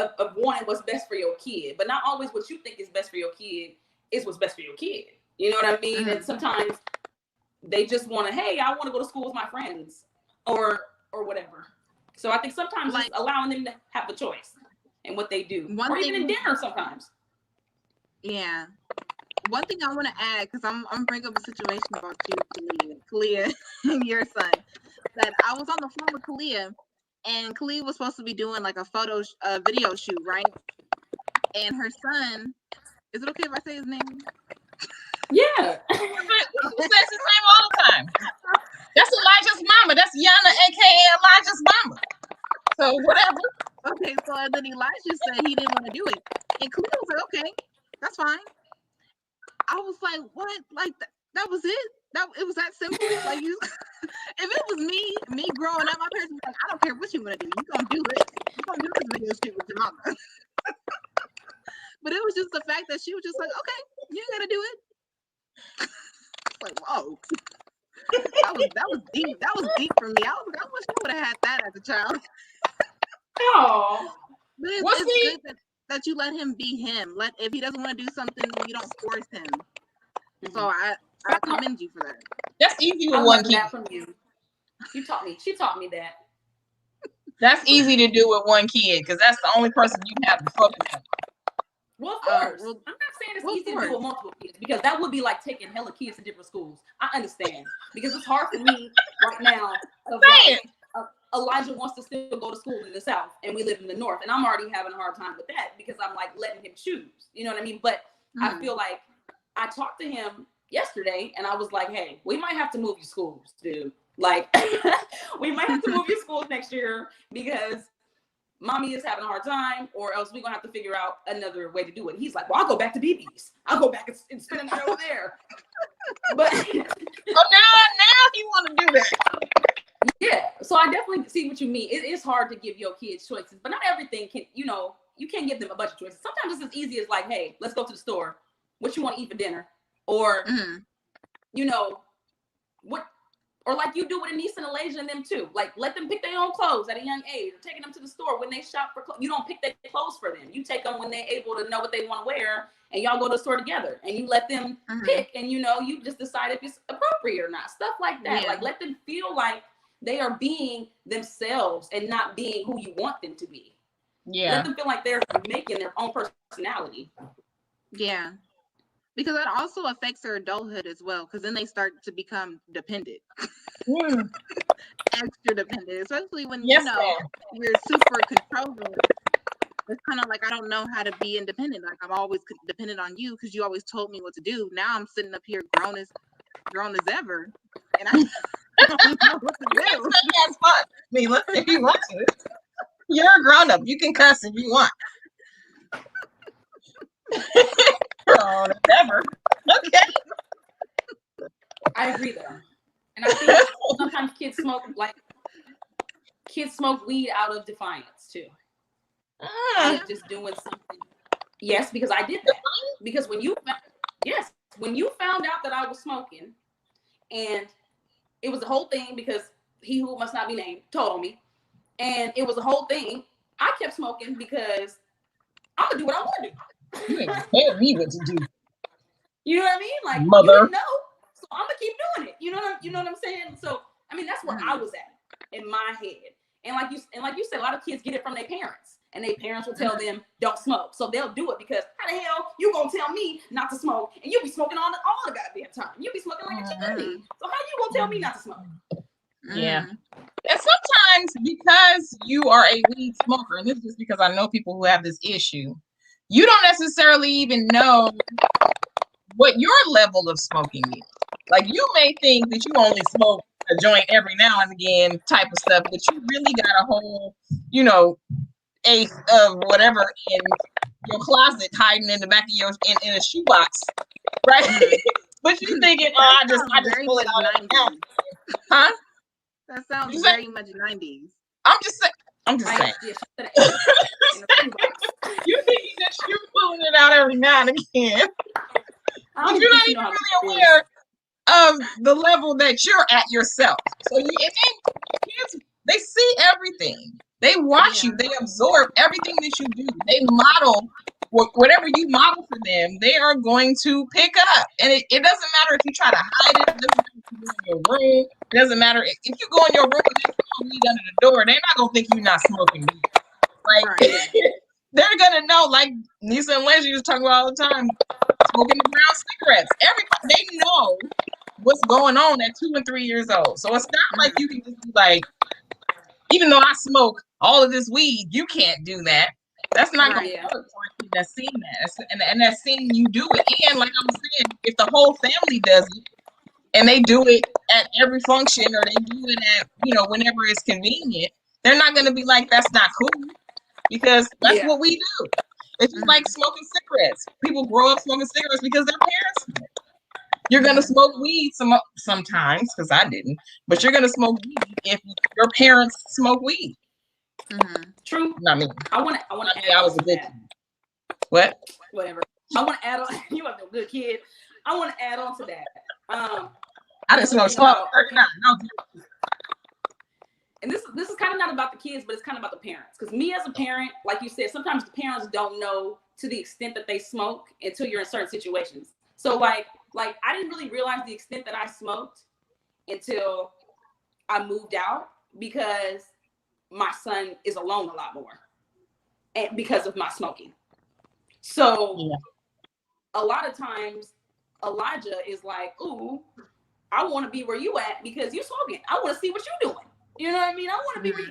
of wanting what's best for your kid, but not always what you think is best for your kid is what's best for your kid. You know what I mean? And sometimes they just want to, hey, I want to go to school with my friends or whatever. So I think sometimes like allowing them to have a choice in what they do, or even in dinner sometimes. Yeah. One thing I want to add, because I'm bringing up a situation about you, Kahmeela, and your son, that I was on the phone with Kahmeela, and Kahmeela was supposed to be doing like a video shoot, right? And her son, is it okay if I say his name? Yeah. Who says his name all the time? That's Elijah's mama. That's Yanaa, aka Elijah's mama. So whatever. Okay, so then Elijah said he didn't want to do it, and Kahmeela was like, "Okay, that's fine." I was like, "What? Like that was it? It was that simple? Like you? If it was me growing up, my parents was like, I don't care what you want to do. You gonna do it. You gonna do this video shoot with your mama." But it was just the fact that she was just like, "Okay, you ain't gotta do it." Like, whoa. That was deep. That was deep for me. I was like, I wish I would have had that as a child. Oh, but it's good that you let him be him. If he doesn't want to do something, you don't force him. So I commend you for that. That's easy with one kid. That from you. She taught me that. That's easy to do with one kid because that's the only person you have to focus on. Well, of course. I'm not saying it's easy to do with multiple kids, because that would be like taking hella kids to different schools. I understand, because it's hard for me right now. Elijah wants to still go to school in the South, and we live in the North, and I'm already having a hard time with that because I'm like letting him choose. You know what I mean? But I feel like I talked to him yesterday, and I was like, "Hey, we might have to move your schools, dude. Like, we might have to move your schools next year because mommy is having a hard time, or else we're gonna have to figure out another way to do it." And he's like, "Well, I'll go back to BB's. I'll go back and spend a night over there." But now he want to do that. Yeah, so I definitely see what you mean. It is hard to give your kids choices, but not everything can, you know, you can't give them a bunch of choices. Sometimes it's as easy as like, hey, let's go to the store. What you want to eat for dinner? Or, you know, or like you do with Anissa and Elijah and them too. Like, let them pick their own clothes at a young age, or taking them to the store when they shop for clothes. You don't pick their clothes for them. You take them when they're able to know what they want to wear, and y'all go to the store together, and you let them pick, and you know, you just decide if it's appropriate or not. Stuff like that. Yeah. Like, let them feel like they are being themselves and not being who you want them to be. Yeah. Let them feel like they're making their own personality. Yeah. Because that also affects their adulthood as well, because then they start to become dependent. Extra dependent, especially when you know you're super controlling. It's kind of like, I don't know how to be independent. Like, I'm always dependent on you because you always told me what to do. Now I'm sitting up here grown as ever, and I don't know what to do. That's fun, Mila. If you want to, you're a grown up. You can cuss if you want. Grown as ever. Okay. I agree though, and I think sometimes kids smoke weed out of defiance too. Out of just doing something. Yes, because I did that. Because when you found out that I was smoking, and it was the whole thing because he who must not be named told on me, and it was the whole thing. I kept smoking because I'm gonna do what I want to do. You ain't tell me what to do. You know what I mean? Like, mother. You didn't know, so I'm gonna keep doing it. You know what I'm saying? So I mean, that's where I was at in my head. And like you said, a lot of kids get it from their parents. and their parents will tell them don't smoke. So they'll do it because how the hell you gonna tell me not to smoke and you be smoking all the goddamn time? You be smoking like a chimney. So how you gonna tell me not to smoke? Yeah. And sometimes because you are a weed smoker, and this is because I know people who have this issue, you don't necessarily even know what your level of smoking is. Like, you may think that you only smoke a joint every now and again type of stuff, but you really got a whole, eighth of whatever in your closet hiding in the back of your in a shoebox, right? But you thinking, I just pull it out every now and again. Huh? That sounds very much 90s. I'm just saying. You thinking that you're pulling it out every now and again, but you're not even really aware of the level that you're at yourself. So kids, they see everything. They watch you. They absorb everything that you do. They model whatever you model for them. They are going to pick up, and it doesn't matter if you try to hide it. It doesn't matter if you go in your room. It doesn't matter if you go in your room and there's weed under the door. They're not gonna think you're not smoking weed. Like they're gonna know. Like Nisa and Leslie was talking about all the time, smoking the brown cigarettes. They know what's going on at 2 and 3 years old. So it's not like you can just be like, even though I smoke all of this weed, you can't do that. That's not going to work for a kid that's seen that. And that's seeing you do it. And like I was saying, if the whole family does it and they do it at every function or they do it at, whenever it's convenient, they're not going to be like, that's not cool, because that's what we do. It's just like smoking cigarettes. People grow up smoking cigarettes because their parents smoke. You're going to smoke weed sometimes, because I didn't, but you're going to smoke weed if your parents smoke weed. True. Not me. I want to add I was a good kid. What? Whatever. I want to add on. You are a good kid. I want to add on to that. I didn't smoke smoke. No. And this is kind of not about the kids, but it's kind of about the parents. Because me as a parent, like you said, sometimes the parents don't know to the extent that they smoke until you're in certain situations. So like I didn't really realize the extent that I smoked until I moved out, because my son is alone a lot more, and because of my smoking. So a lot of times Elijah is like, ooh, I want to be where you at because you smoking. I want to see what you're doing. You know what I mean? I want to be where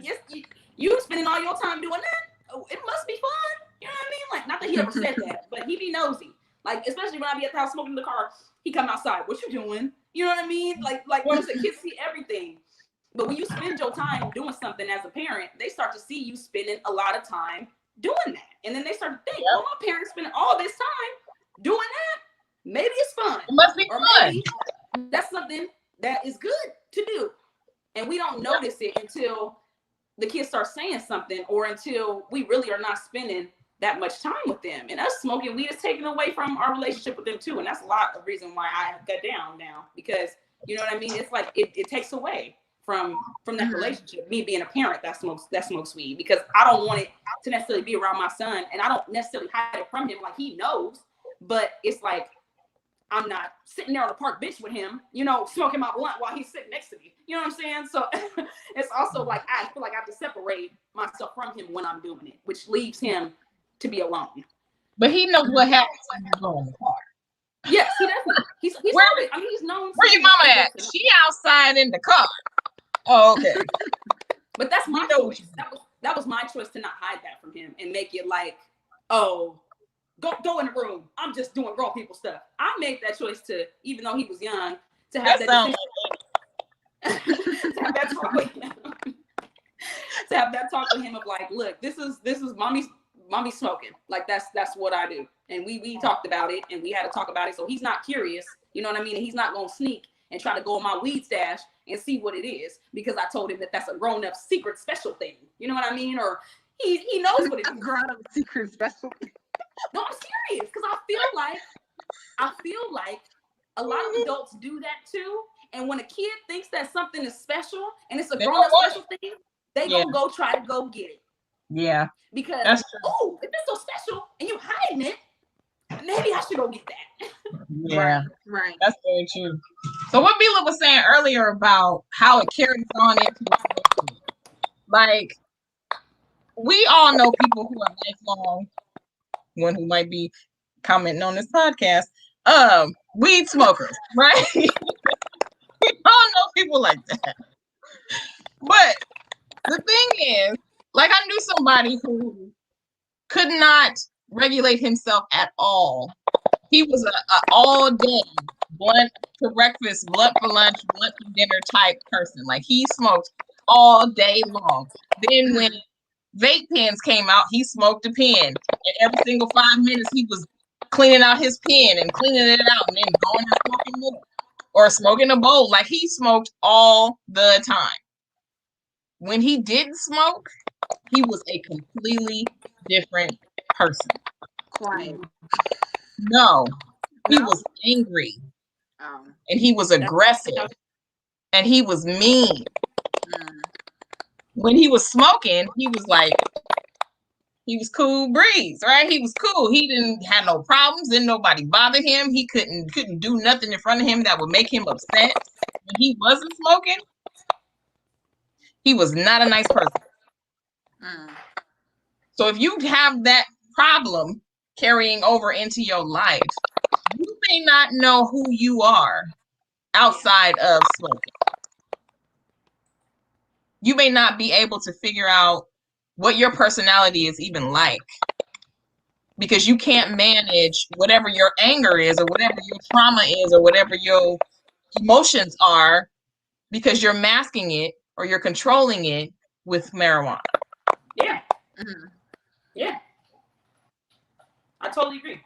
you spending all your time doing that. Oh, it must be fun. You know what I mean? Like, not that he ever said that, but he be nosy. Like, especially when I be at the house smoking in the car, he come outside. What you doing? You know what I mean? Like once the kids see everything. But when you spend your time doing something as a parent, they start to see you spending a lot of time doing that. And then they start to think, well, my parents spending all this time doing that. Maybe it's fun. It must be fun. Maybe that's something that is good to do. And we don't notice it until the kids start saying something, or until we really are not spending that much time with them. And us smoking weed is taken away from our relationship with them too. And that's a lot of reason why I got down now, because you know what I mean? It's like it takes away from that relationship. Me being a parent that smokes weed, because I don't want it to necessarily be around my son, and I don't necessarily hide it from him, like he knows, but it's like I'm not sitting there on the park bench with him, smoking my blunt while he's sitting next to me. You know what I'm saying? So it's also like I feel like I have to separate myself from him when I'm doing it, which leaves him to be alone. But he knows what happens when you go in the car. Yes, he does. He's known. Where your mama at? She outside in the car. Oh, okay. But that's my choice. That was my choice to not hide that from him and make it like, oh, go in the room. I'm just doing grown people stuff. I made that choice to, even though he was young, to have that to have that talk with him. To have that talk with him of like, look, this is mommy's smoking. Like that's what I do. And we talked about it, and we had to talk about it. So he's not curious, you know what I mean? And he's not gonna sneak and try to go in my weed stash and see what it is, because I told him that that's a grown-up secret special thing. You know what I mean? Or he knows what it is. A grown-up secret special thing. No, I'm serious, because I feel like a lot of adults do that too. And when a kid thinks that something is special and it's a grown-up special thing, they gonna go try to go get it. Yeah. Because if it's so special and you hiding it, maybe I should go get that. Yeah. Right. That's very true. So what Bila was saying earlier about how it carries on into the like, we all know people who are lifelong, one who might be commenting on this podcast, weed smokers, right? We all know people like that. But the thing is, like, I knew somebody who could not regulate himself at all. He was a all day blunt for breakfast, blunt for lunch, blunt for dinner type person. Like, he smoked all day long. Then when vape pens came out, he smoked a pen. And every single 5 minutes, he was cleaning out his pen and cleaning it out and then going and smoking more or smoking a bowl. Like, he smoked all the time. When he didn't smoke, he was a completely different person. Quiet. No, he was angry. And he was aggressive. And he was mean. When he was smoking, he was like, he was cool breeze, right? He was cool. He didn't have no problems. Didn't nobody bother him. He couldn't do nothing in front of him that would make him upset. When he wasn't smoking, he was not a nice person. So if you have that problem carrying over into your life, you may not know who you are outside of smoking. You may not be able to figure out what your personality is even like, because you can't manage whatever your anger is or whatever your trauma is or whatever your emotions are, because you're masking it or you're controlling it with marijuana. Yeah. Yeah. I totally agree.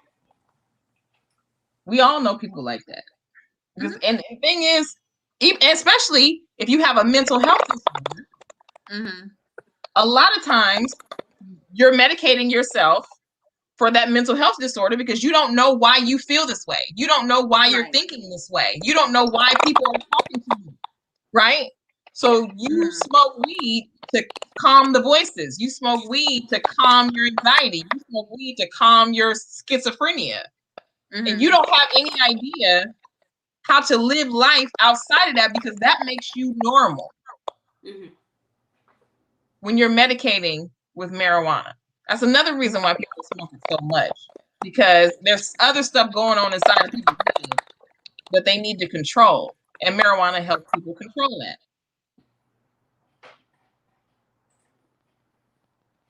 We all know people like that. And the thing is, especially if you have a mental health disorder, a lot of times you're medicating yourself for that mental health disorder because you don't know why you feel this way. You don't know why you're thinking this way. You don't know why people are talking to you, right? So you smoke weed to calm the voices. You smoke weed to calm your anxiety. You smoke weed to calm your schizophrenia. And you don't have any idea how to live life outside of that, because that makes you normal. When you're medicating with marijuana. That's another reason why people smoke it so much, because there's other stuff going on inside of people's heads that they need to control, and marijuana helps people control that.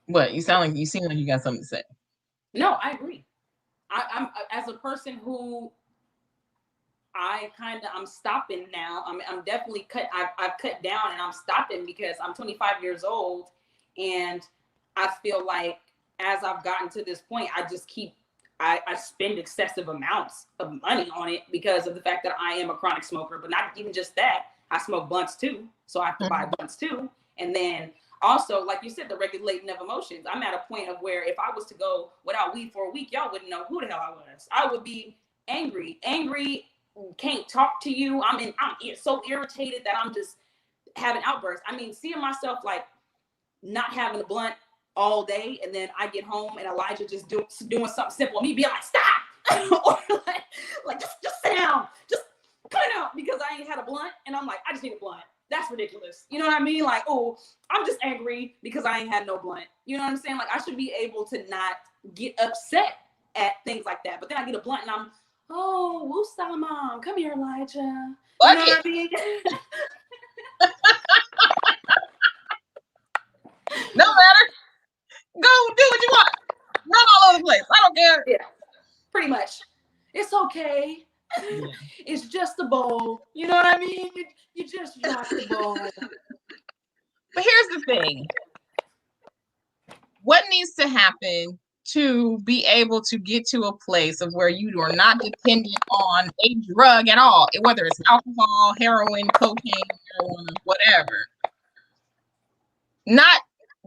What? You seem like you got something to say. No, I agree. I'm as a person who I'm stopping now. I'm definitely I've cut down and I'm stopping because I'm 25 years old, and I feel like as I've gotten to this point, I spend excessive amounts of money on it because of the fact that I am a chronic smoker. But not even just that, I smoke blunts too, so I have to buy blunts too. And then also, like you said, the regulating of emotions. I'm at a point of where if I was to go without weed for a week, y'all wouldn't know who the hell I was. I would be angry, can't talk to you. I'm so irritated that I'm just having outbursts. I mean, seeing myself like not having a blunt all day, and then I get home and Elijah just doing something simple, me being like, stop, or like just sit down, just cut it out because I ain't had a blunt, and I'm like, I just need a blunt. That's ridiculous. You know what I mean? Like, oh, I'm just angry because I ain't had no blunt. You know what I'm saying? Like, I should be able to not get upset at things like that. But then I get a blunt and I'm, oh, woosah, mom, come here, Elijah. You know what I mean? No matter. Go do what you want. Run all over the place. I don't care. Yeah, pretty much. It's okay. Yeah. It's just a bowl. You know what I mean? You just dropped the bowl. But here's the thing. What needs to happen to be able to get to a place of where you are not dependent on a drug at all, whether it's alcohol, heroin, cocaine, marijuana, whatever. Not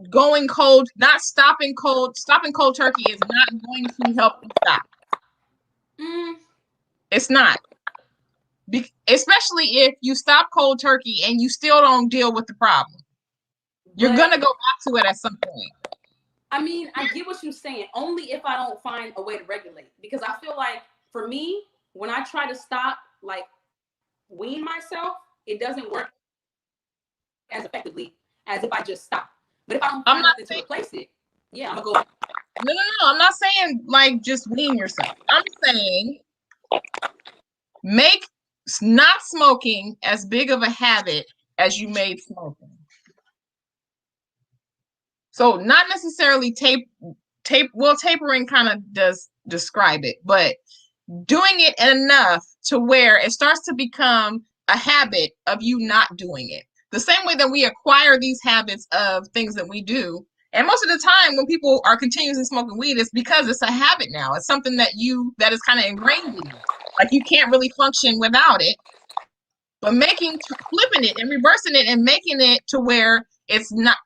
going cold, not stopping cold turkey is not going to help you stop. It's not. Especially if you stop cold turkey and you still don't deal with the problem. You're going to go back to it at some point. I mean, I get what you're saying, only if I don't find a way to regulate. Because I feel like, for me, when I try to stop, like, wean myself, it doesn't work as effectively as if I just stop. But if I don't find nothing to replace it, yeah, I'm gonna go. No. I'm not saying like just wean yourself. I'm saying make not smoking as big of a habit as you made smoking. So not necessarily tapering kind of does describe it, but doing it enough to where it starts to become a habit of you not doing it. The same way that we acquire these habits of things that we do. And most of the time when people are continuously smoking weed, it's because it's a habit now. It's something that is kind of ingrained in you. Like you can't really function without it. But flipping it and reversing it and making it to where it's not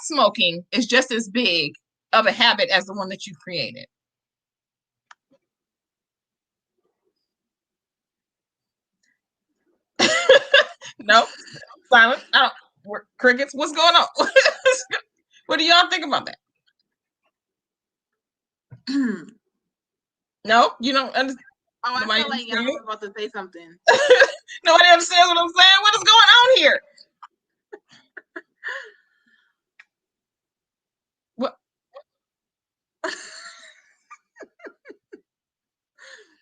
smoking is just as big of a habit as the one that you created. No, silence. Crickets. What's going on? What do y'all think about that? No, you don't understand. Oh, I feel like y'all were about to say something. Nobody understands what I'm saying. What is going on here? What?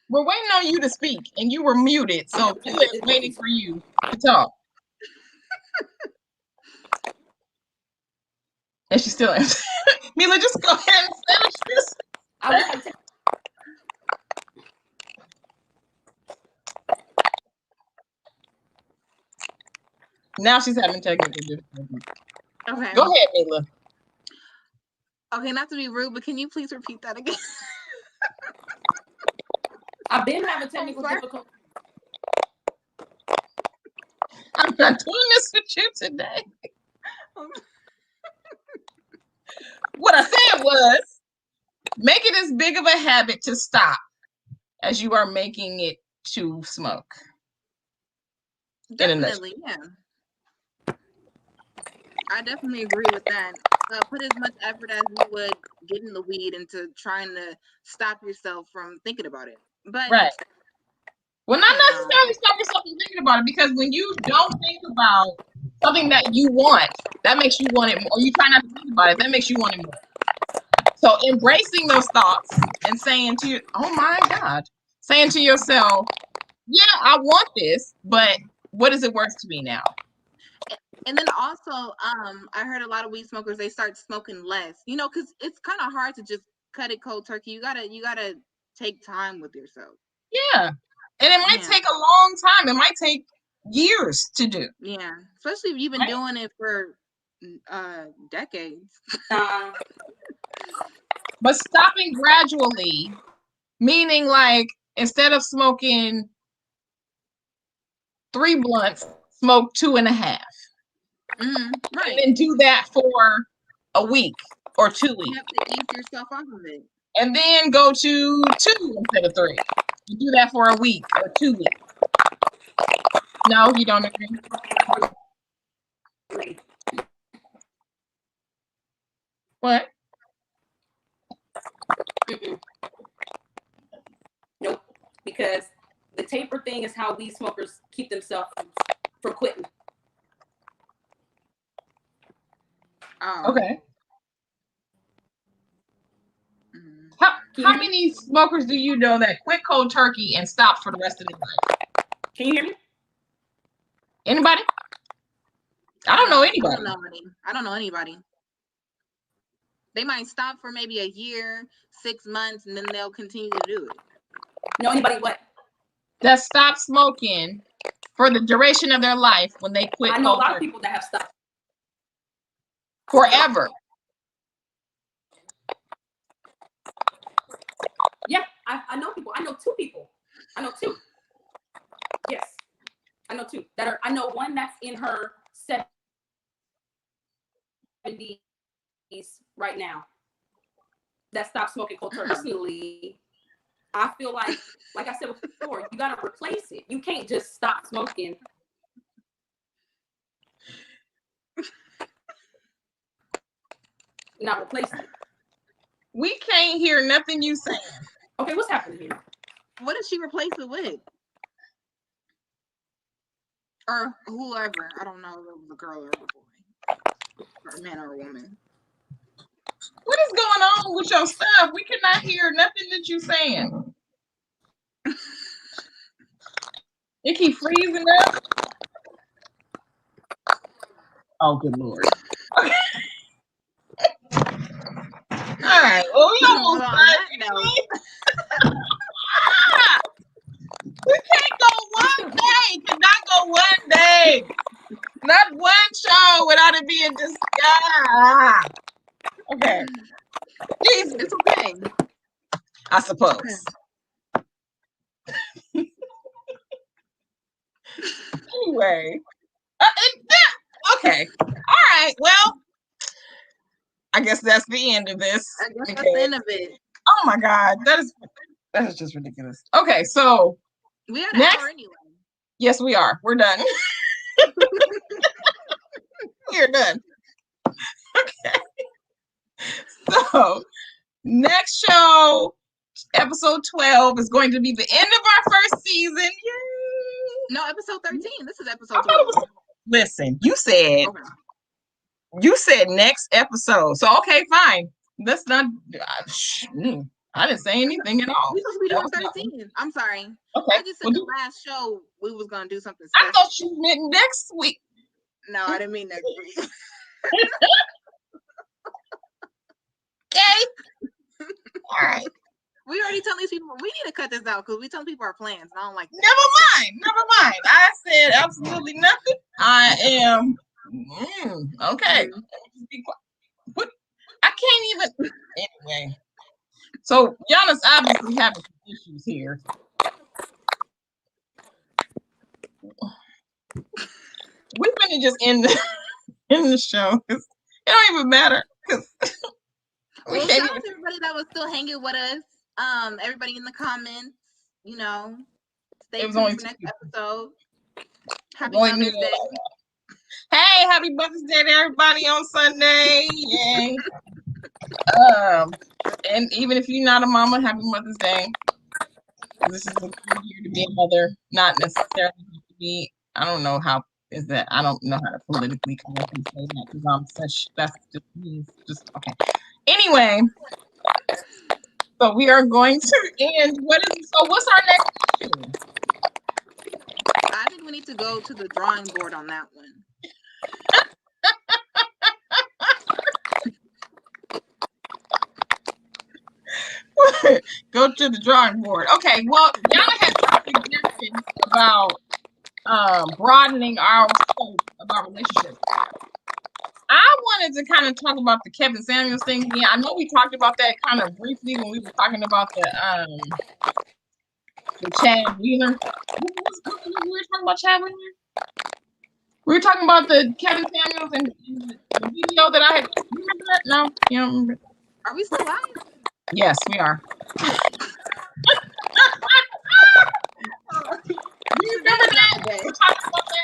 We're waiting on you to speak, and you were muted, so Mila is waiting for you to talk. And she still answers. Mila, just go ahead and finish this. Now she's having technical difficulties. Okay. Go ahead, Mila. Okay, not to be rude, but can you please repeat that again? I've been having technical difficulties. I'm not doing this with you today. What I said was, make it as big of a habit to stop as you are making it to smoke. Definitely, yeah. I definitely agree with that. Put as much effort as you would getting the weed into trying to stop yourself from thinking about it. But right. Well, not necessarily stop yourself from thinking about it, because when you don't think about something that you want, that makes you want it more. Or you try not to think about it, that makes you want it more. So embracing those thoughts and saying to you, oh my God, saying to yourself, yeah, I want this, but what is it worth to me now? And then also, I heard a lot of weed smokers, they start smoking less, because it's kind of hard to just cut it cold turkey. You gotta take time with yourself. Yeah. And it might take a long time. It might take years to do. Yeah. Especially if you've been doing it for decades. But stopping gradually, meaning like instead of smoking 3 blunts, smoke 2.5. Right. And then do that for a week or 2 weeks. You have to ease yourself off of it. And then go to 2 instead of 3. You do that for a week or 2 weeks. No, you don't agree? What? Nope. Because the taper thing is how weed smokers keep themselves from quitting. Okay. How many smokers do you know that quit cold turkey and stop for the rest of their life? Can you hear me? Anybody? I don't know anybody. I don't know anybody. They might stop for maybe a year, 6 months, and then they'll continue to do it. Know anybody what? That stop smoking for the duration of their life when they quit. I know a lot of people that have stopped forever. Yeah, I know people. I know 2 people. I know 2. Yes, I know 2 that are. I know one that's in her 70s right now that stopped smoking cold turkey. Personally, I feel like I said before, you gotta replace it. You can't just stop smoking. Not replace it. We can't hear nothing you saying. Okay, what's happening here? What did she replace it with? Or whoever. I don't know if it was a girl or a boy. Or a man or a woman. What is going on with your stuff? We cannot hear nothing that you're saying. It keep freezing up. Oh, good Lord. Okay. All right. Well, we almost done. We can't go one day. Cannot go one day. Not one show without it being discussed. Okay. Jesus. It's okay. I suppose. Okay. Anyway. Okay. All right. Well, I guess that's the end of this. I guess that's the end of it. Oh my God. That is just ridiculous. Okay, so we had an hour anyway. Yes, we are. We're done. We're done. Okay. So next show, episode 12, is going to be the end of our first season. Yay! No, episode 13. This is episode 12. Listen, you said next episode. So okay, fine. Let's not. I didn't say anything at all. We supposed to be doing 13. I'm sorry. Okay. I just said the last show we was gonna do something special. I thought you meant next week. No, I didn't mean next week. Okay. All right. We already telling these people we need to cut this out because we telling people our plans. And I don't like that. Never mind. I said absolutely nothing. I am okay. But I can't even anyway. So Yanaa's obviously having some issues here. We're gonna just end the show. It don't even matter because we can't. Shout out to everybody that was still hanging with us. Everybody in the comments, stay tuned for next episode. Happy Mother's Day. Hey, happy Mother's Day to everybody on Sunday. Yay. And even if you're not a mama, happy Mother's Day. This is a good year to be a mother, not necessarily to be. I don't know how is that. I don't know how to politically correctly say that because I'm such. That's just me. Just okay. Anyway, so we are going to end. What's our next issue? I think we need to go to the drawing board on that one. Go to the drawing board. Okay, well, Yanaa had some suggestions about broadening our scope about relationships. I wanted to kind of talk about the Kevin Samuels thing. Yeah, I know we talked about that kind of briefly when we were talking about the Chad Wheeler. We were talking about Chad Wheeler. We were talking about the Kevin Samuels and the video that I had. You remember that? No, you don't remember. Are we still live? Yes, we are. You remember that? We were talking about that.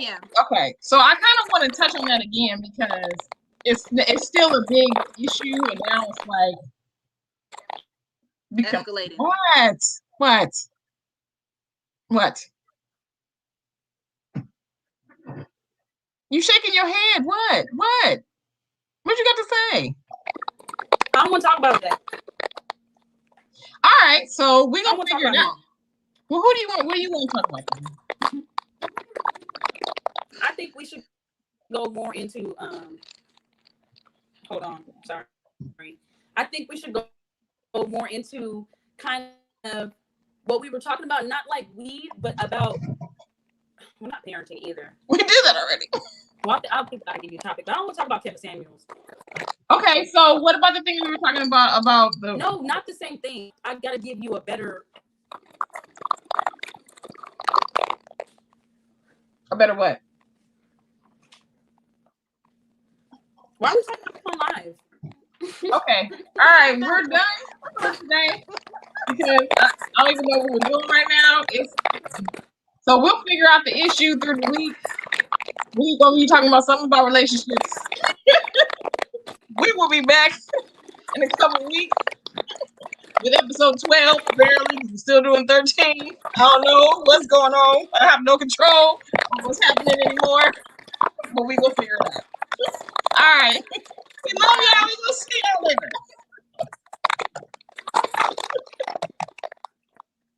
Yeah. Okay, so I kind of want to touch on that again because it's still a big issue, and now it's like escalating. What? You shaking your head? What? What you got to say? I don't want to talk about that. All right, so we're gonna figure it out. Well, what do you want to talk about? I think we should go more into hold on, sorry. I think we should go more into kind of what we were talking about, not like weed, but about not parenting either. We did that already. Well, I'll give you a topic, but I don't want to talk about Kevin Samuels. Okay, so what about the thing we were talking about the? No, not the same thing. I gotta give you a better what? Why are we talking about live? Okay, all right, we're done for today because I don't even know what we're doing right now. So we'll figure out the issue through the week. We're gonna be talking about something about relationships. We will be back in a couple of weeks with episode 12. Barely, we're still doing 13. I don't know what's going on. I have no control of what's happening anymore. but we will figure it out. All right. We love y'all. We will see y'all later.